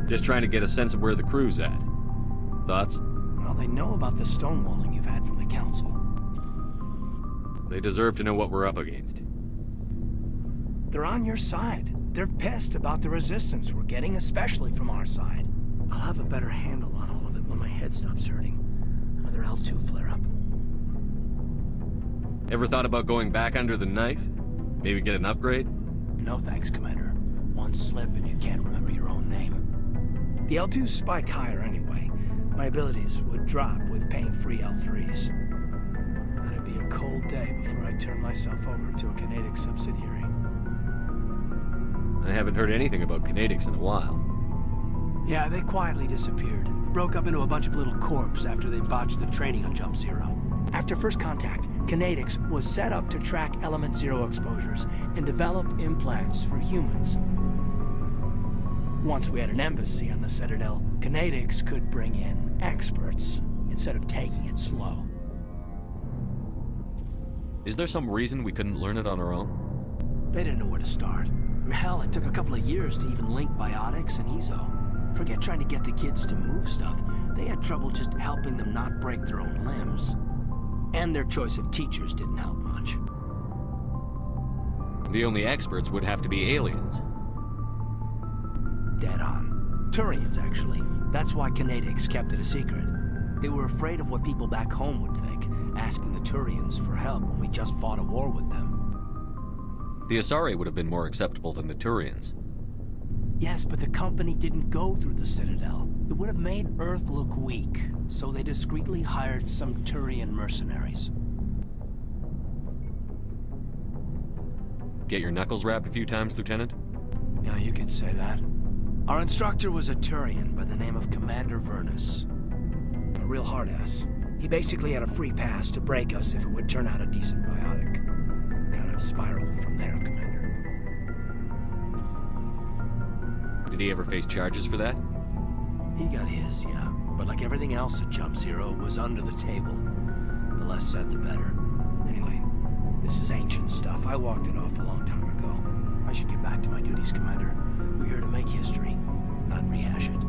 Just trying to get a sense of where the crew's at. Thoughts?
Well, they know about the stonewalling you've had from the Council.
They deserve to know what we're up against.
They're on your side. They're pissed about the resistance we're getting, especially from our side. I'll have a better handle on all of it when my head stops hurting. Another L2 flare-up.
Ever thought about going back under the knife? Maybe get an upgrade?
No thanks, Commander. One slip and you can't remember your own name. The L2s spike higher anyway. My abilities would drop with pain-free L3s. And it'd be a cold day before I turn myself over to a Canadic subsidiary.
I haven't heard anything about Canadics in a while.
Yeah, they quietly disappeared. Broke up into a bunch of little corps after they botched the training on Jump Zero. After first contact, Canadics was set up to track Element Zero exposures and develop implants for humans. Once we had an embassy on the Citadel, Canadics could bring in experts instead of taking it slow.
Is there some reason we couldn't learn it on our own?
They didn't know where to start. Hell, it took a couple of years to even link biotics and Ezo. Forget trying to get the kids to move stuff. They had trouble just helping them not break their own limbs. And their choice of teachers didn't help much.
The only experts would have to be aliens.
Dead on. Turians, actually. That's why Canadics kept it a secret. They were afraid of what people back home would think, asking the Turians for help when we just fought a war with them.
The Asari would have been more acceptable than the Turians.
Yes, but the company didn't go through the Citadel. It would have made Earth look weak, so they discreetly hired some Turian mercenaries.
Get your knuckles rapped a few times, Lieutenant?
Yeah, you could say that. Our instructor was a Turian by the name of Commander Vernus. A real hard-ass. He basically had a free pass to break us if it would turn out a decent biotic. Kind of spiraled from there, Commander.
Did he ever face charges for that?
He got his, yeah. But like everything else at Jump Zero, was under the table. The less said, the better. Anyway, this is ancient stuff. I walked it off a long time ago. I should get back to my duties, Commander. We're here to make history, not rehash it.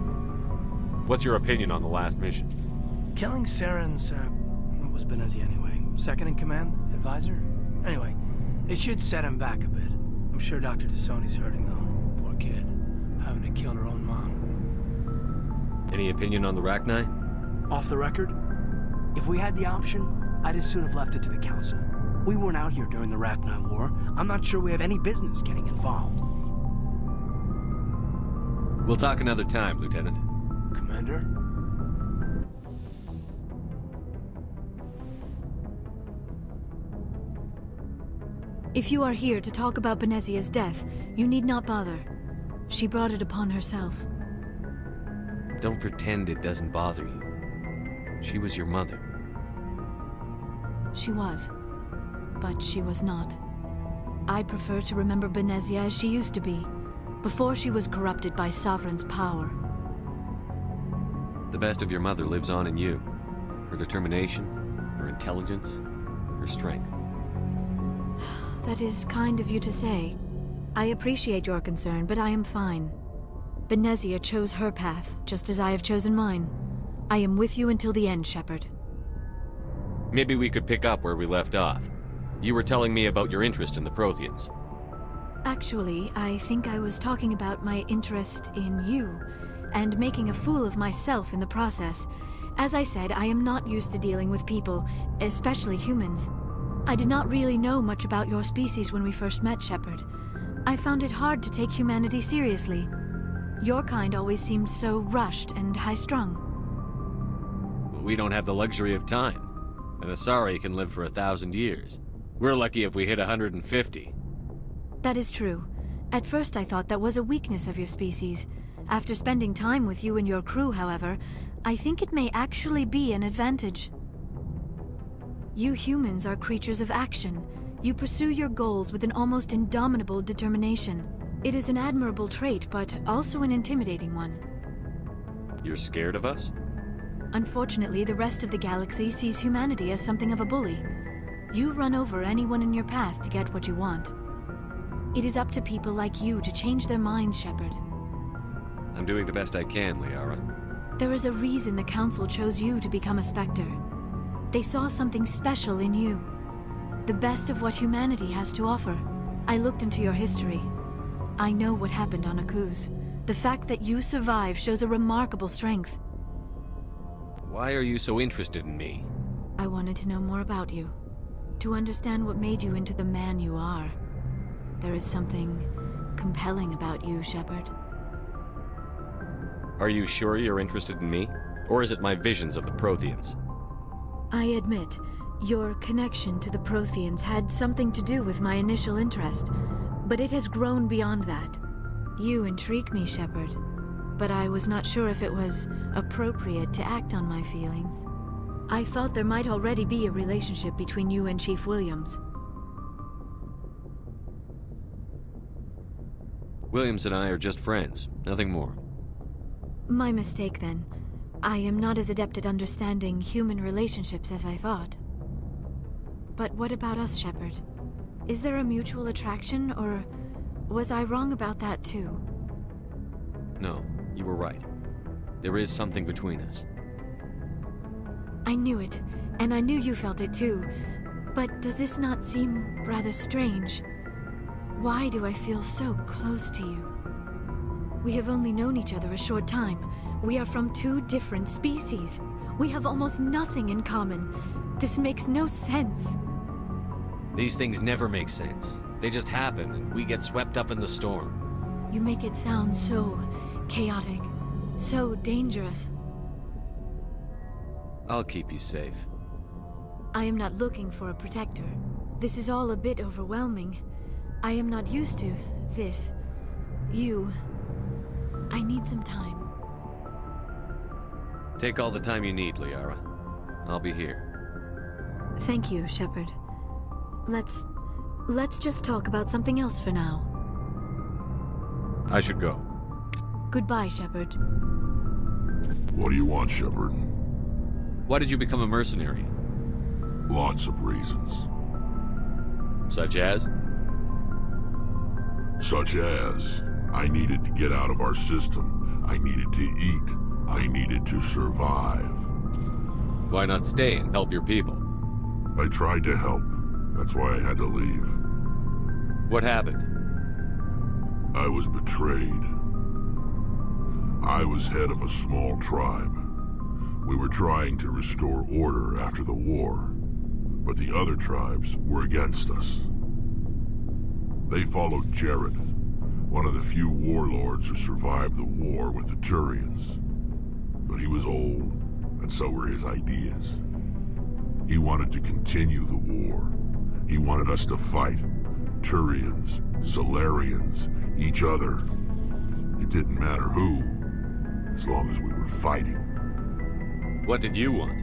What's your opinion on the last mission?
Killing Saren's, what was Benezia anyway? Second in command? Advisor? Anyway, it should set him back a bit. I'm sure Dr. Tassoni's hurting, though. Poor kid. Having to kill her own mom.
Any opinion on the Rachni?
Off the record? If we had the option, I'd as soon have left it to the Council. We weren't out here during the Rachni War. I'm not sure we have any business getting involved.
We'll talk another time, Lieutenant.
Commander?
If you are here to talk about Benezia's death, you need not bother. She brought it upon herself.
Don't pretend it doesn't bother you. She was your mother.
She was. But she was not. I prefer to remember Benezia as she used to be, before she was corrupted by Sovereign's power.
The best of your mother lives on in you. Her determination, her intelligence, her strength.
That is kind of you to say. I appreciate your concern, but I am fine. Benezia chose her path, just as I have chosen mine. I am with you until the end, Shepard.
Maybe we could pick up where we left off. You were telling me about your interest in the Protheans.
Actually, I think I was talking about my interest in you, and making a fool of myself in the process, As I said, I am not used to dealing with people, especially humans. I did not really know much about your species when we first met, Shepard. I found it hard to take humanity seriously. Your kind always seemed so rushed and high-strung.
We don't have the luxury of time. An Asari can live for 1,000 years. We're lucky if we hit 150.
That is true. At first I thought that was a weakness of your species. After spending time with you and your crew, however, I think it may actually be an advantage. You humans are creatures of action. You pursue your goals with an almost indomitable determination. It is an admirable trait, but also an intimidating one.
You're scared of us?
Unfortunately, the rest of the galaxy sees humanity as something of a bully. You run over anyone in your path to get what you want. It is up to people like you to change their minds, Shepard.
I'm doing the best I can, Liara.
There is a reason the Council chose you to become a Spectre. They saw something special in you. The best of what humanity has to offer. I looked into your history. I know what happened on Akuz. The fact that you survived shows a remarkable strength.
Why are you so interested in me?
I wanted to know more about you. To understand what made you into the man you are. There is something compelling about you, Shepard.
Are you sure you're interested in me? Or is it my visions of the Protheans?
I admit, your connection to the Protheans had something to do with my initial interest, but it has grown beyond that. You intrigue me, Shepard, but I was not sure if it was appropriate to act on my feelings. I thought there might already be a relationship between you and Chief Williams.
Williams and I are just friends, nothing more.
My mistake, then. I am not as adept at understanding human relationships as I thought. But what about us, Shepard? Is there a mutual attraction, or was I wrong about that too?
No, you were right. There is something between us.
I knew it, and I knew you felt it too. But does this not seem rather strange? Why do I feel so close to you? We have only known each other a short time. We are from two different species. We have almost nothing in common. This makes no sense.
These things never make sense. They just happen, and we get swept up in the storm.
You make it sound so chaotic, so dangerous.
I'll keep you safe.
I am not looking for a protector. This is all a bit overwhelming. I am not used to this. You. I need some time.
Take all the time you need, Liara. I'll be here.
Thank you, Shepard. Let's just talk about something else for now.
I should go.
Goodbye, Shepard.
What do you want, Shepard?
Why did you become a mercenary?
Lots of reasons.
Such as?
Such as, I needed to get out of our system. I needed to eat. I needed to survive.
Why not stay and help your people?
I tried to help. That's why I had to leave.
What happened?
I was betrayed. I was head of a small tribe. We were trying to restore order after the war, but the other tribes were against us. They followed Jared, one of the few warlords who survived the war with the Turians. But he was old, and so were his ideas. He wanted to continue the war. He wanted us to fight. Turians, Solarians, each other. It didn't matter who, as long as we were fighting.
What did you want?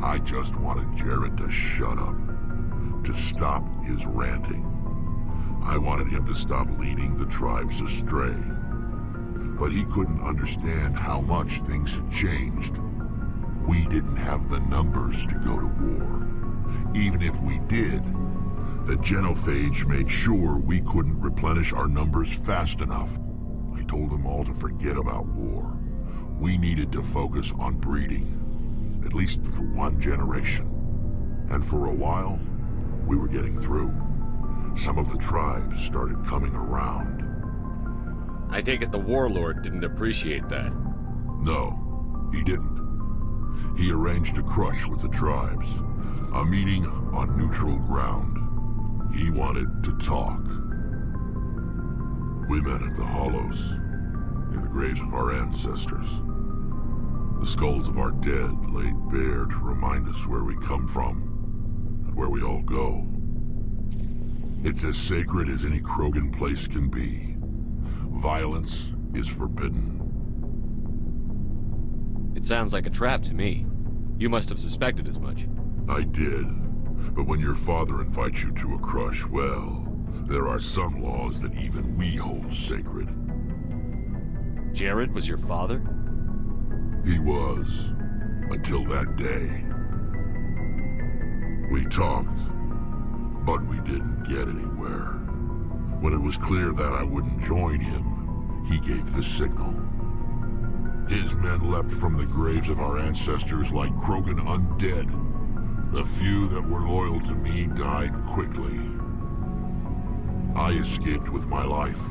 I just wanted Jared to shut up, to stop his ranting. I wanted him to stop leading the tribes astray. But he couldn't understand how much things had changed. We didn't have the numbers to go to war. Even if we did, the genophage made sure we couldn't replenish our numbers fast enough. I told them all to forget about war. We needed to focus on breeding, at least for one generation. And for a while, we were getting through. Some of the tribes started coming around.
I take it the warlord didn't appreciate that.
No, he didn't. he arranged a crush with the tribes. A meeting on neutral ground. He wanted to talk. We met at the Hollows, near the graves of our ancestors. The skulls of our dead laid bare to remind us where we come from and where we all go. It's as sacred as any Krogan place can be. Violence is forbidden.
It sounds like a trap to me. You must have suspected as much.
I did. But when your father invites you to a crush, well, there are some laws that even we hold sacred.
Jared was your father?
He was. Until that day. We talked, but we didn't get anywhere. When it was clear that I wouldn't join him, he gave the signal. His men leapt from the graves of our ancestors like Krogan undead. The few that were loyal to me died quickly. I escaped with my life,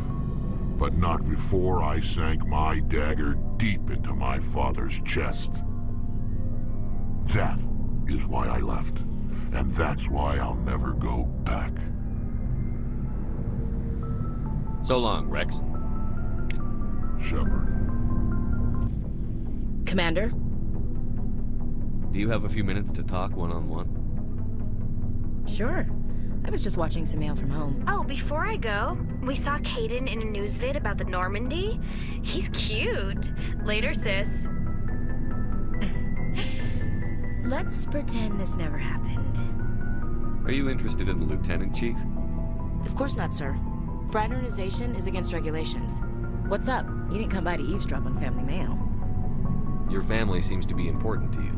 but not before I sank my dagger deep into my father's chest. That is why I left, and that's why I'll never go back.
So long, Rex.
Shepard.
Commander?
Do you have a few minutes to talk one-on-one?
Sure. I was just watching some mail from home.
Oh, before I go, we saw Caden in a news vid about the Normandy. He's cute. Later, sis.
Let's pretend this never happened.
Are you interested in the Lieutenant Chief?
Of course not, sir. Fraternization is against regulations. What's up? You didn't come by to eavesdrop on family mail.
Your family seems to be important to you.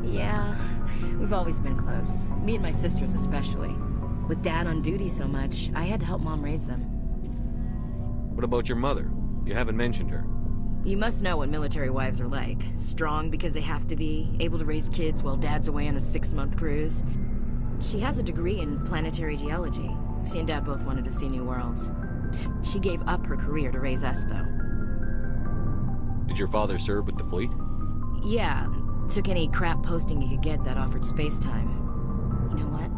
Yeah, we've always been close. Me and my sisters especially. With Dad on duty so much, I had to help Mom raise them.
What about your mother? You haven't mentioned her.
You must know what military wives are like. Strong because they have to be, able to raise kids while Dad's away on a 6-month cruise. She has a degree in planetary geology. She and Dad both wanted to see new worlds. She gave up her career to raise us, though.
Did your father serve with the fleet?
Yeah, took any crap posting he could get that offered space time. You know what?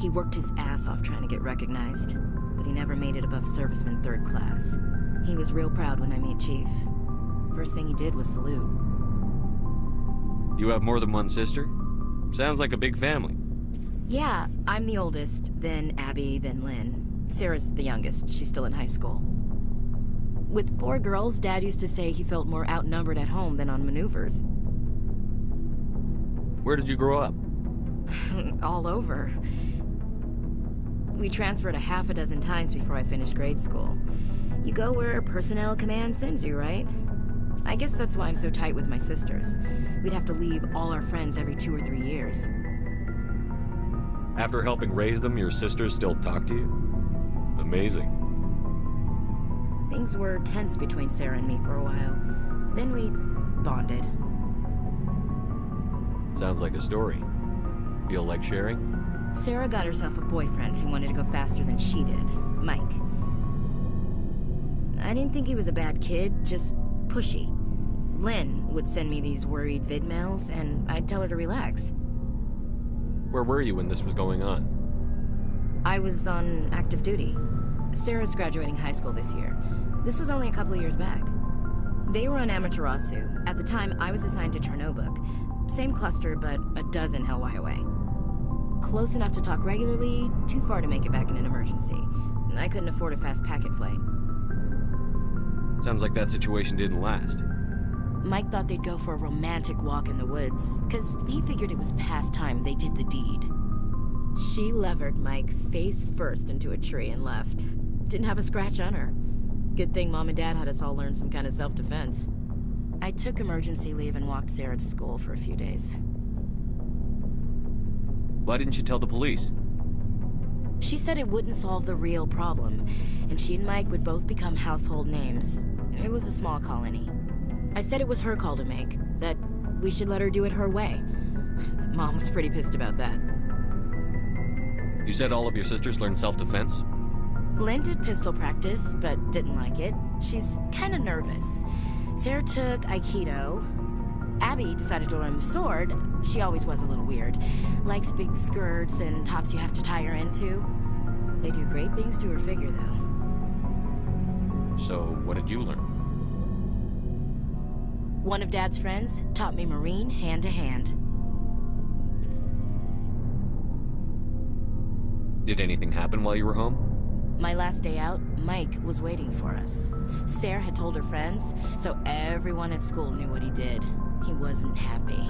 He worked his ass off trying to get recognized, but he never made it above serviceman 3rd class. He was real proud when I met Chief. First thing he did was salute.
You have more than one sister? Sounds like a big family.
Yeah, I'm the oldest, then Abby, then Lynn. Sarah's the youngest. She's still in high school. With 4 girls, Dad used to say he felt more outnumbered at home than on maneuvers.
Where did you grow up?
All over. We transferred a half a dozen times before I finished grade school. You go where personnel command sends you, right? I guess that's why I'm so tight with my sisters. We'd have to leave all our friends every 2 or 3 years.
After helping raise them, your sisters still talk to you? Amazing.
Things were tense between Sarah and me for a while. Then we bonded.
Sounds like a story. Feel like sharing?
Sarah got herself a boyfriend who wanted to go faster than she did, Mike. I didn't think he was a bad kid, just pushy. Lynn would send me these worried vid mails, and I'd tell her to relax.
Where were you when this was going on?
I was on active duty. Sarah's graduating high school this year. This was only a couple of years back. They were on Amaterasu. At the time, I was assigned to Chernobog. Same cluster, but a dozen Hellwire away. Close enough to talk regularly, too far to make it back in an emergency. I couldn't afford a fast packet flight.
Sounds like that situation didn't last.
Mike thought they'd go for a romantic walk in the woods, because he figured it was past time they did the deed. She levered Mike face first into a tree and left. Didn't have a scratch on her. Good thing Mom and Dad had us all learn some kind of self-defense. I took emergency leave and walked Sarah to school for a few days.
Why didn't you tell the police?
She said it wouldn't solve the real problem, and she and Mike would both become household names. It was a small colony. I said it was her call to make, that we should let her do it her way. Mom was pretty pissed about that.
You said all of your sisters learned self-defense?
Lynn did pistol practice, but didn't like it. She's kind of nervous. Sarah took Aikido. Abby decided to learn the sword. She always was a little weird. Likes big skirts and tops you have to tie her into. They do great things to her figure, though.
So, what did you learn?
One of Dad's friends taught me Marine hand to hand.
Did anything happen while you were home?
My last day out, Mike was waiting for us. Sarah had told her friends, so everyone at school knew what he did. He wasn't happy.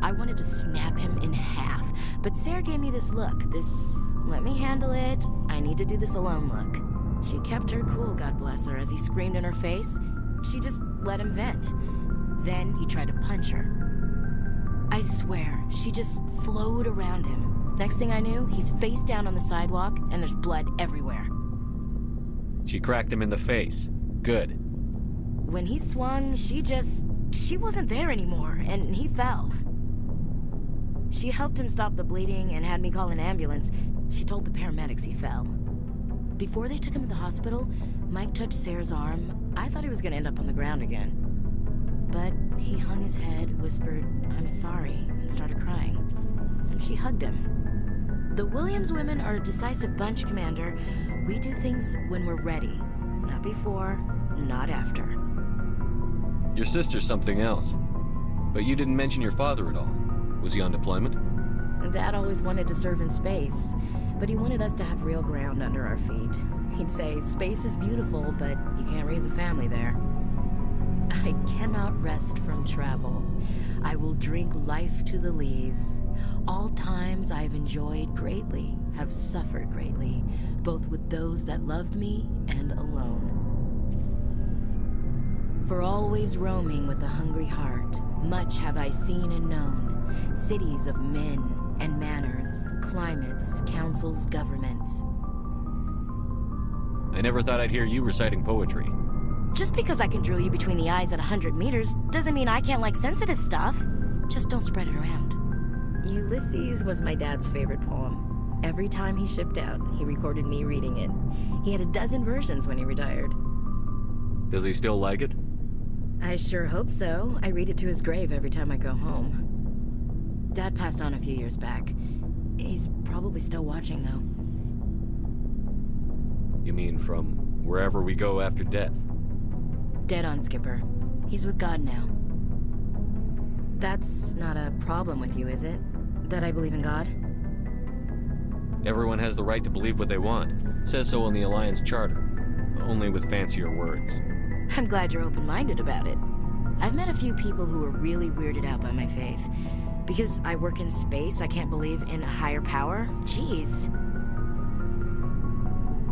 I wanted to snap him in half, but Sarah gave me this look, let me handle it, I need to do this alone look. She kept her cool, God bless her, as he screamed in her face. She just let him vent. Then he tried to punch her. I swear, she just flowed around him. Next thing I knew, he's face down on the sidewalk, and there's blood everywhere.
She cracked him in the face. Good.
When he swung, she wasn't there anymore, and he fell. She helped him stop the bleeding and had me call an ambulance. She told the paramedics he fell. Before they took him to the hospital, Mike touched Sarah's arm. I thought he was gonna end up on the ground again. But he hung his head, whispered, "I'm sorry," and started crying. And she hugged him. The Williams women are a decisive bunch, Commander. We do things when we're ready. Not before, not after.
Your sister's something else. But you didn't mention your father at all. Was he on deployment?
Dad always wanted to serve in space, but he wanted us to have real ground under our feet. He'd say, space is beautiful, but you can't raise a family there. I cannot rest from travel. I will drink life to the lees. All times I have enjoyed greatly, have suffered greatly, both with those that loved me and alone. For always roaming with a hungry heart, much have I seen and known, cities of men and manners, climates, councils, governments.
I never thought I'd hear you reciting poetry.
Just because I can drill you between the eyes at 100 meters doesn't mean I can't like sensitive stuff. Just don't spread it around. Ulysses was my dad's favorite poem. Every time he shipped out, he recorded me reading it. He had a dozen versions when he retired.
Does he still like it?
I sure hope so. I read it to his grave every time I go home. Dad passed on a few years back. He's probably still watching, though.
You mean from wherever we go after death?
Dead on, Skipper. He's with God now. That's not a problem with you, is it? That I believe in God?
Everyone has the right to believe what they want. Says so in the Alliance Charter. Only with fancier words.
I'm glad you're open-minded about it. I've met a few people who are really weirded out by my faith. Because I work in space, I can't believe in a higher power? Jeez.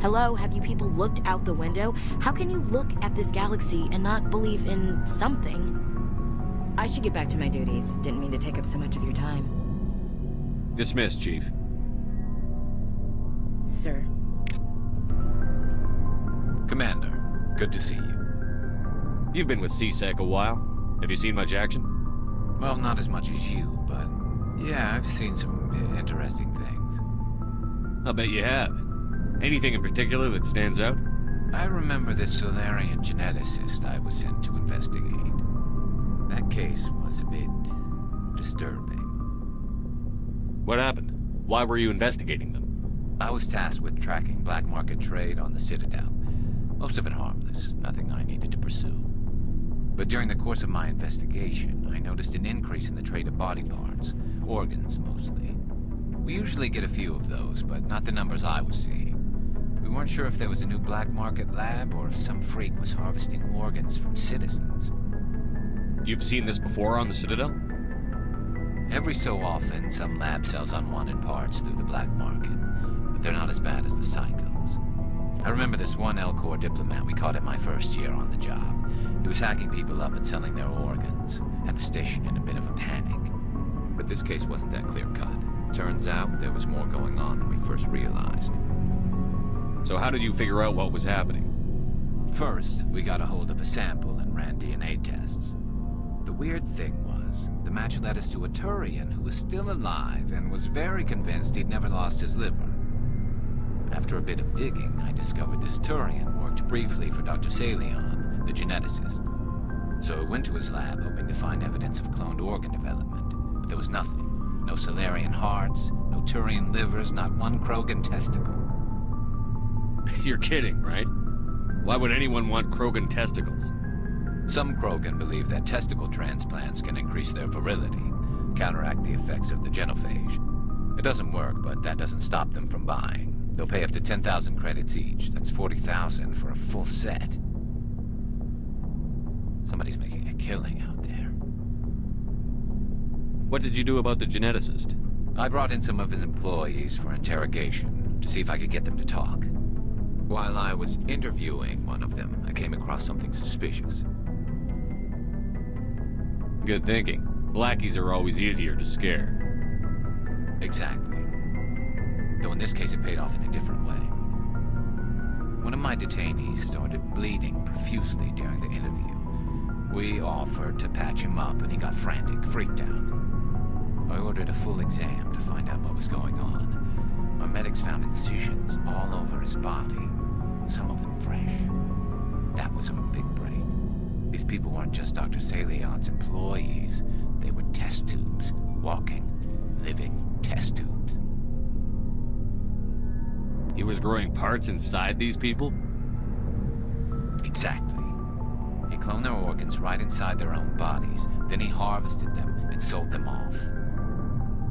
Hello, have you people looked out the window? How can you look at this galaxy and not believe in something? I should get back to my duties. Didn't mean to take up so much of your time.
Dismissed, Chief.
Sir.
Commander, good to see you.
You've been with CSEC a while. Have you seen much action?
Well, not as much as you, but yeah, I've seen some interesting things.
I'll bet you have. Anything in particular that stands out?
I remember this Solarian geneticist I was sent to investigate. That case was a bit disturbing.
What happened? Why were you investigating them?
I was tasked with tracking black market trade on the Citadel. Most of it harmless, nothing I needed to pursue. But during the course of my investigation, I noticed an increase in the trade of body parts, organs mostly. We usually get a few of those, but not the numbers I was seeing. We weren't sure if there was a new black market lab or if some freak was harvesting organs from citizens.
You've seen this before on the Citadel?
Every so often, some lab sells unwanted parts through the black market, but they're not as bad as the psychos. I remember this one Elcor diplomat we caught in my first year on the job. He was hacking people up and selling their organs, had the station in a bit of a panic. But this case wasn't that clear-cut. Turns out there was more going on than we first realized.
So how did you figure out what was happening?
First, we got a hold of a sample and ran DNA tests. The weird thing was, the match led us to a Turian who was still alive and was very convinced he'd never lost his liver. After a bit of digging, I discovered this Turian worked briefly for Dr. Salion, the geneticist. So I went to his lab, hoping to find evidence of cloned organ development. But there was nothing. No Salarian hearts, no Turian livers, not one Krogan testicle.
You're kidding, right? Why would anyone want Krogan testicles?
Some Krogan believe that testicle transplants can increase their virility, counteract the effects of the genophage. It doesn't work, but that doesn't stop them from buying. They'll pay up to 10,000 credits each. That's 40,000 for a full set. Somebody's making a killing out there.
What did you do about the geneticist?
I brought in some of his employees for interrogation, to see if I could get them to talk. While I was interviewing one of them, I came across something suspicious.
Good thinking. Lackeys are always easier to scare.
Exactly. Though in this case it paid off in a different way. One of my detainees started bleeding profusely during the interview. We offered to patch him up and he got frantic, freaked out. I ordered a full exam to find out what was going on. Our medics found incisions all over his body, some of them fresh. That was a big break. These people weren't just Dr. Salion's employees. They were test tubes. Walking, living test tubes.
He was growing parts inside these people?
Exactly. He cloned their organs right inside their own bodies. Then he harvested them and sold them off.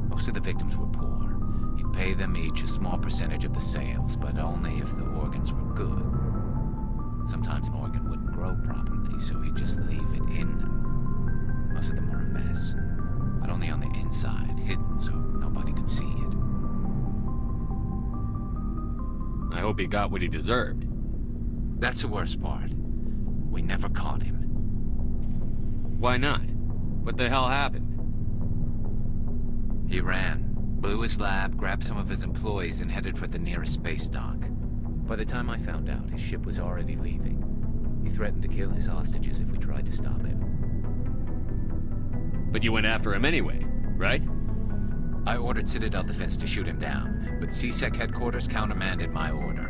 Most of the victims were poor. He'd pay them each a small percentage of the sales, but only if the organs were good. Sometimes an organ wouldn't grow properly, so he'd just leave it in them. Most of them were a mess, but only on the inside, hidden so nobody could see it.
I hope he got what he deserved.
That's the worst part. We never caught him.
Why not? What the hell happened?
He ran, blew his lab, grabbed some of his employees, and headed for the nearest space dock. By the time I found out, his ship was already leaving. He threatened to kill his hostages if we tried to stop him.
But you went after him anyway, right?
I ordered Citadel Defense to shoot him down, but CSEC headquarters countermanded my order.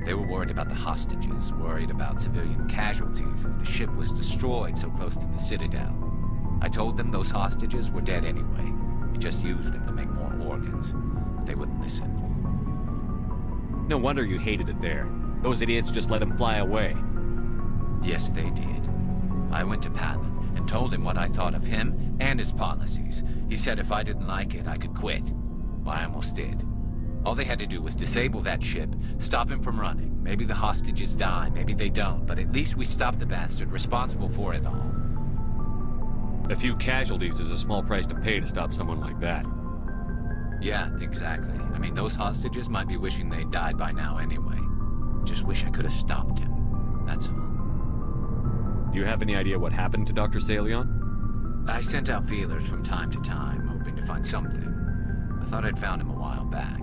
They were worried about the hostages, worried about civilian casualties if the ship was destroyed so close to the Citadel. I told them those hostages were dead anyway. We just used them to make more organs. But they wouldn't listen.
No wonder you hated it there. Those idiots just let him fly away.
Yes, they did. I went to Palin and told him what I thought of him and his policies. He said if I didn't like it, I could quit. Well, I almost did. All they had to do was disable that ship, stop him from running. Maybe the hostages die, maybe they don't, but at least we stopped the bastard responsible for it all.
A few casualties is a small price to pay to stop someone like that.
Yeah, exactly. I mean, those hostages might be wishing they'd died by now anyway. Just wish I could have stopped him. That's all.
Do you have any idea what happened to Dr. Salion?
I sent out feelers from time to time, hoping to find something. I thought I'd found him a while back.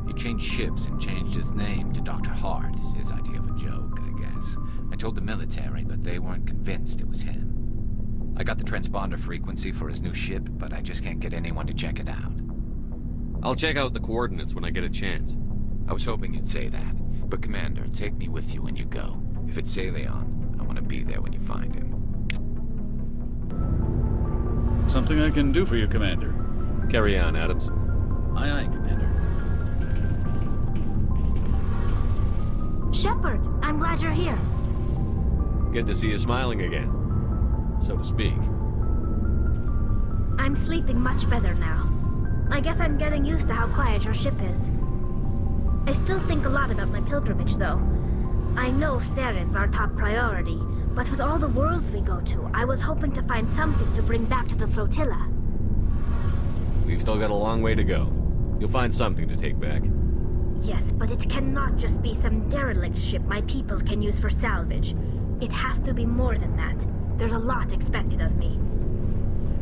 He changed ships and changed his name to Dr. Hart, his idea of a joke, I guess. I told the military, but they weren't convinced it was him. I got the transponder frequency for his new ship, but I just can't get anyone to check it out.
I'll check out the coordinates when I get a chance.
I was hoping you'd say that. But Commander, take me with you when you go. If it's Salion, I want to be there when you find him.
Something I can do for you, Commander.
Carry on, Adams.
Aye, aye, Commander.
Shepard, I'm glad you're here.
Good to see you smiling again, so to speak.
I'm sleeping much better now. I guess I'm getting used to how quiet your ship is. I still think a lot about my pilgrimage, though. I know Steren's our top priority, but with all the worlds we go to, I was hoping to find something to bring back to the flotilla.
We've still got a long way to go. You'll find something to take back.
Yes, but it cannot just be some derelict ship my people can use for salvage. It has to be more than that. There's a lot expected of me.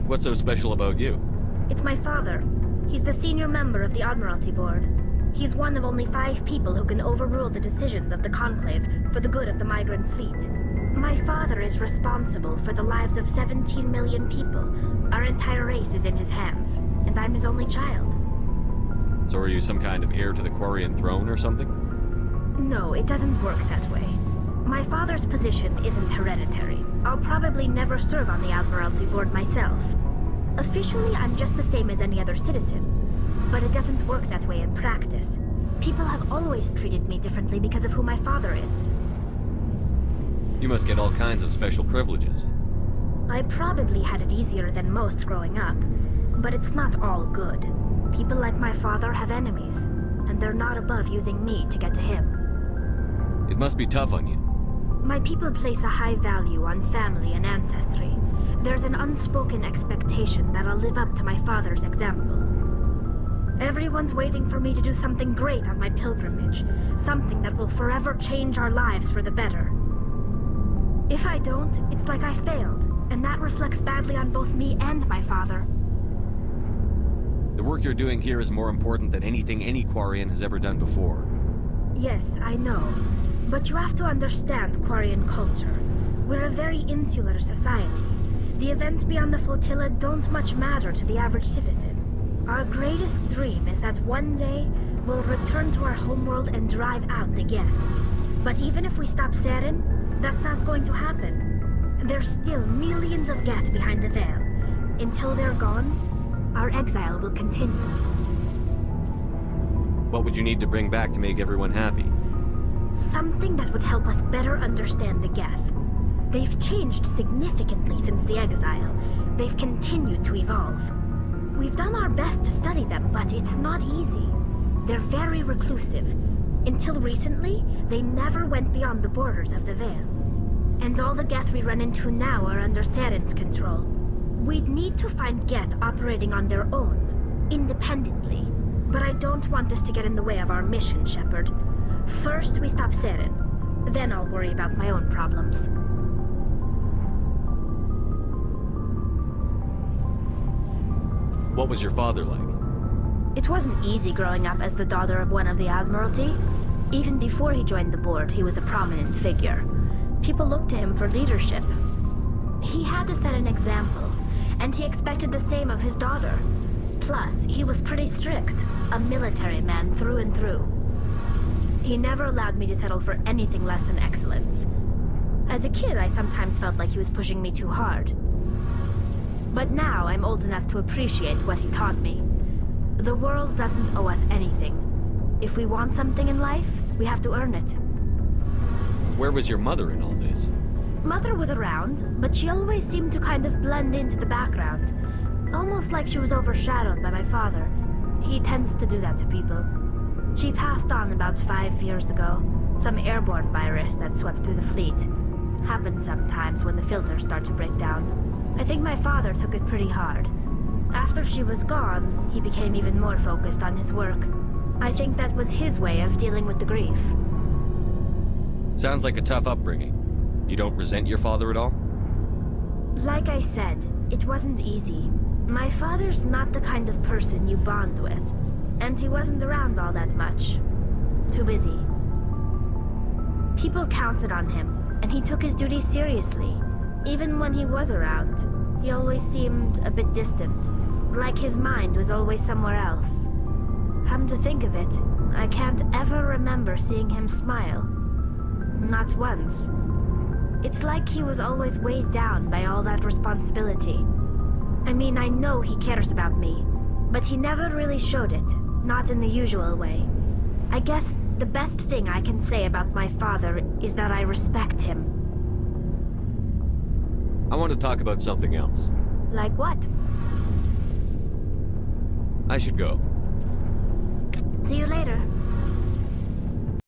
What's so special about you?
It's my father. He's the senior member of the Admiralty Board. He's one of only 5 people who can overrule the decisions of the Conclave for the good of the migrant fleet. My father is responsible for the lives of 17 million people. Our entire race is in his hands, and I'm his only child.
So are you some kind of heir to the Quarian throne or something?
No, it doesn't work that way. My father's position isn't hereditary. I'll probably never serve on the Admiralty Board myself. Officially, I'm just the same as any other citizen. But it doesn't work that way in practice. People have always treated me differently because of who my father is.
You must get all kinds of special privileges.
I probably had it easier than most growing up, but it's not all good. People like my father have enemies, and they're not above using me to get to him.
It must be tough on you.
My people place a high value on family and ancestry. There's an unspoken expectation that I'll live up to my father's example. Everyone's waiting for me to do something great on my pilgrimage, something that will forever change our lives for the better. If I don't, it's like I failed, and that reflects badly on both me and my father.
The work you're doing here is more important than anything any Quarian has ever done before.
Yes, I know. But you have to understand Quarian culture. We're a very insular society. The events beyond the flotilla don't much matter to the average citizen. Our greatest dream is that one day we'll return to our homeworld and drive out the Geth. But even if we stop Seren, that's not going to happen. There's still millions of Geth behind the veil. Until they're gone, our exile will continue.
What would you need to bring back to make everyone happy?
Something that would help us better understand the Geth. They've changed significantly since the exile. They've continued to evolve. We've done our best to study them, but it's not easy. They're very reclusive. Until recently, they never went beyond the borders of the Veil. And all the Geth we run into now are under Seren's control. We'd need to find Geth operating on their own, independently. But I don't want this to get in the way of our mission, Shepard. First, we stop Seren. Then I'll worry about my own problems.
What was your father like?
It wasn't easy growing up as the daughter of one of the Admiralty. Even before he joined the board, he was a prominent figure. People looked to him for leadership. He had to set an example, and he expected the same of his daughter. Plus, he was pretty strict, a military man through and through. He never allowed me to settle for anything less than excellence. As a kid, I sometimes felt like he was pushing me too hard. But now I'm old enough to appreciate what he taught me. The world doesn't owe us anything. If we want something in life, we have to earn it.
Where was your mother in all this?
Mother was around, but she always seemed to kind of blend into the background. Almost like she was overshadowed by my father. He tends to do that to people. She passed on about 5 years ago. Some airborne virus that swept through the fleet. Happens sometimes when the filters start to break down. I think my father took it pretty hard. After she was gone, he became even more focused on his work. I think that was his way of dealing with the grief.
Sounds like a tough upbringing. You don't resent your father at all?
Like I said, it wasn't easy. My father's not the kind of person you bond with. And he wasn't around all that much. Too busy. People counted on him, and he took his duties seriously. Even when he was around, he always seemed a bit distant, like his mind was always somewhere else. Come to think of it, I can't ever remember seeing him smile. Not once. It's like he was always weighed down by all that responsibility. I mean, I know he cares about me, but he never really showed it, not in the usual way. I guess the best thing I can say about my father is that I respect him.
I want to talk about something else.
Like what?
I should go.
See you later.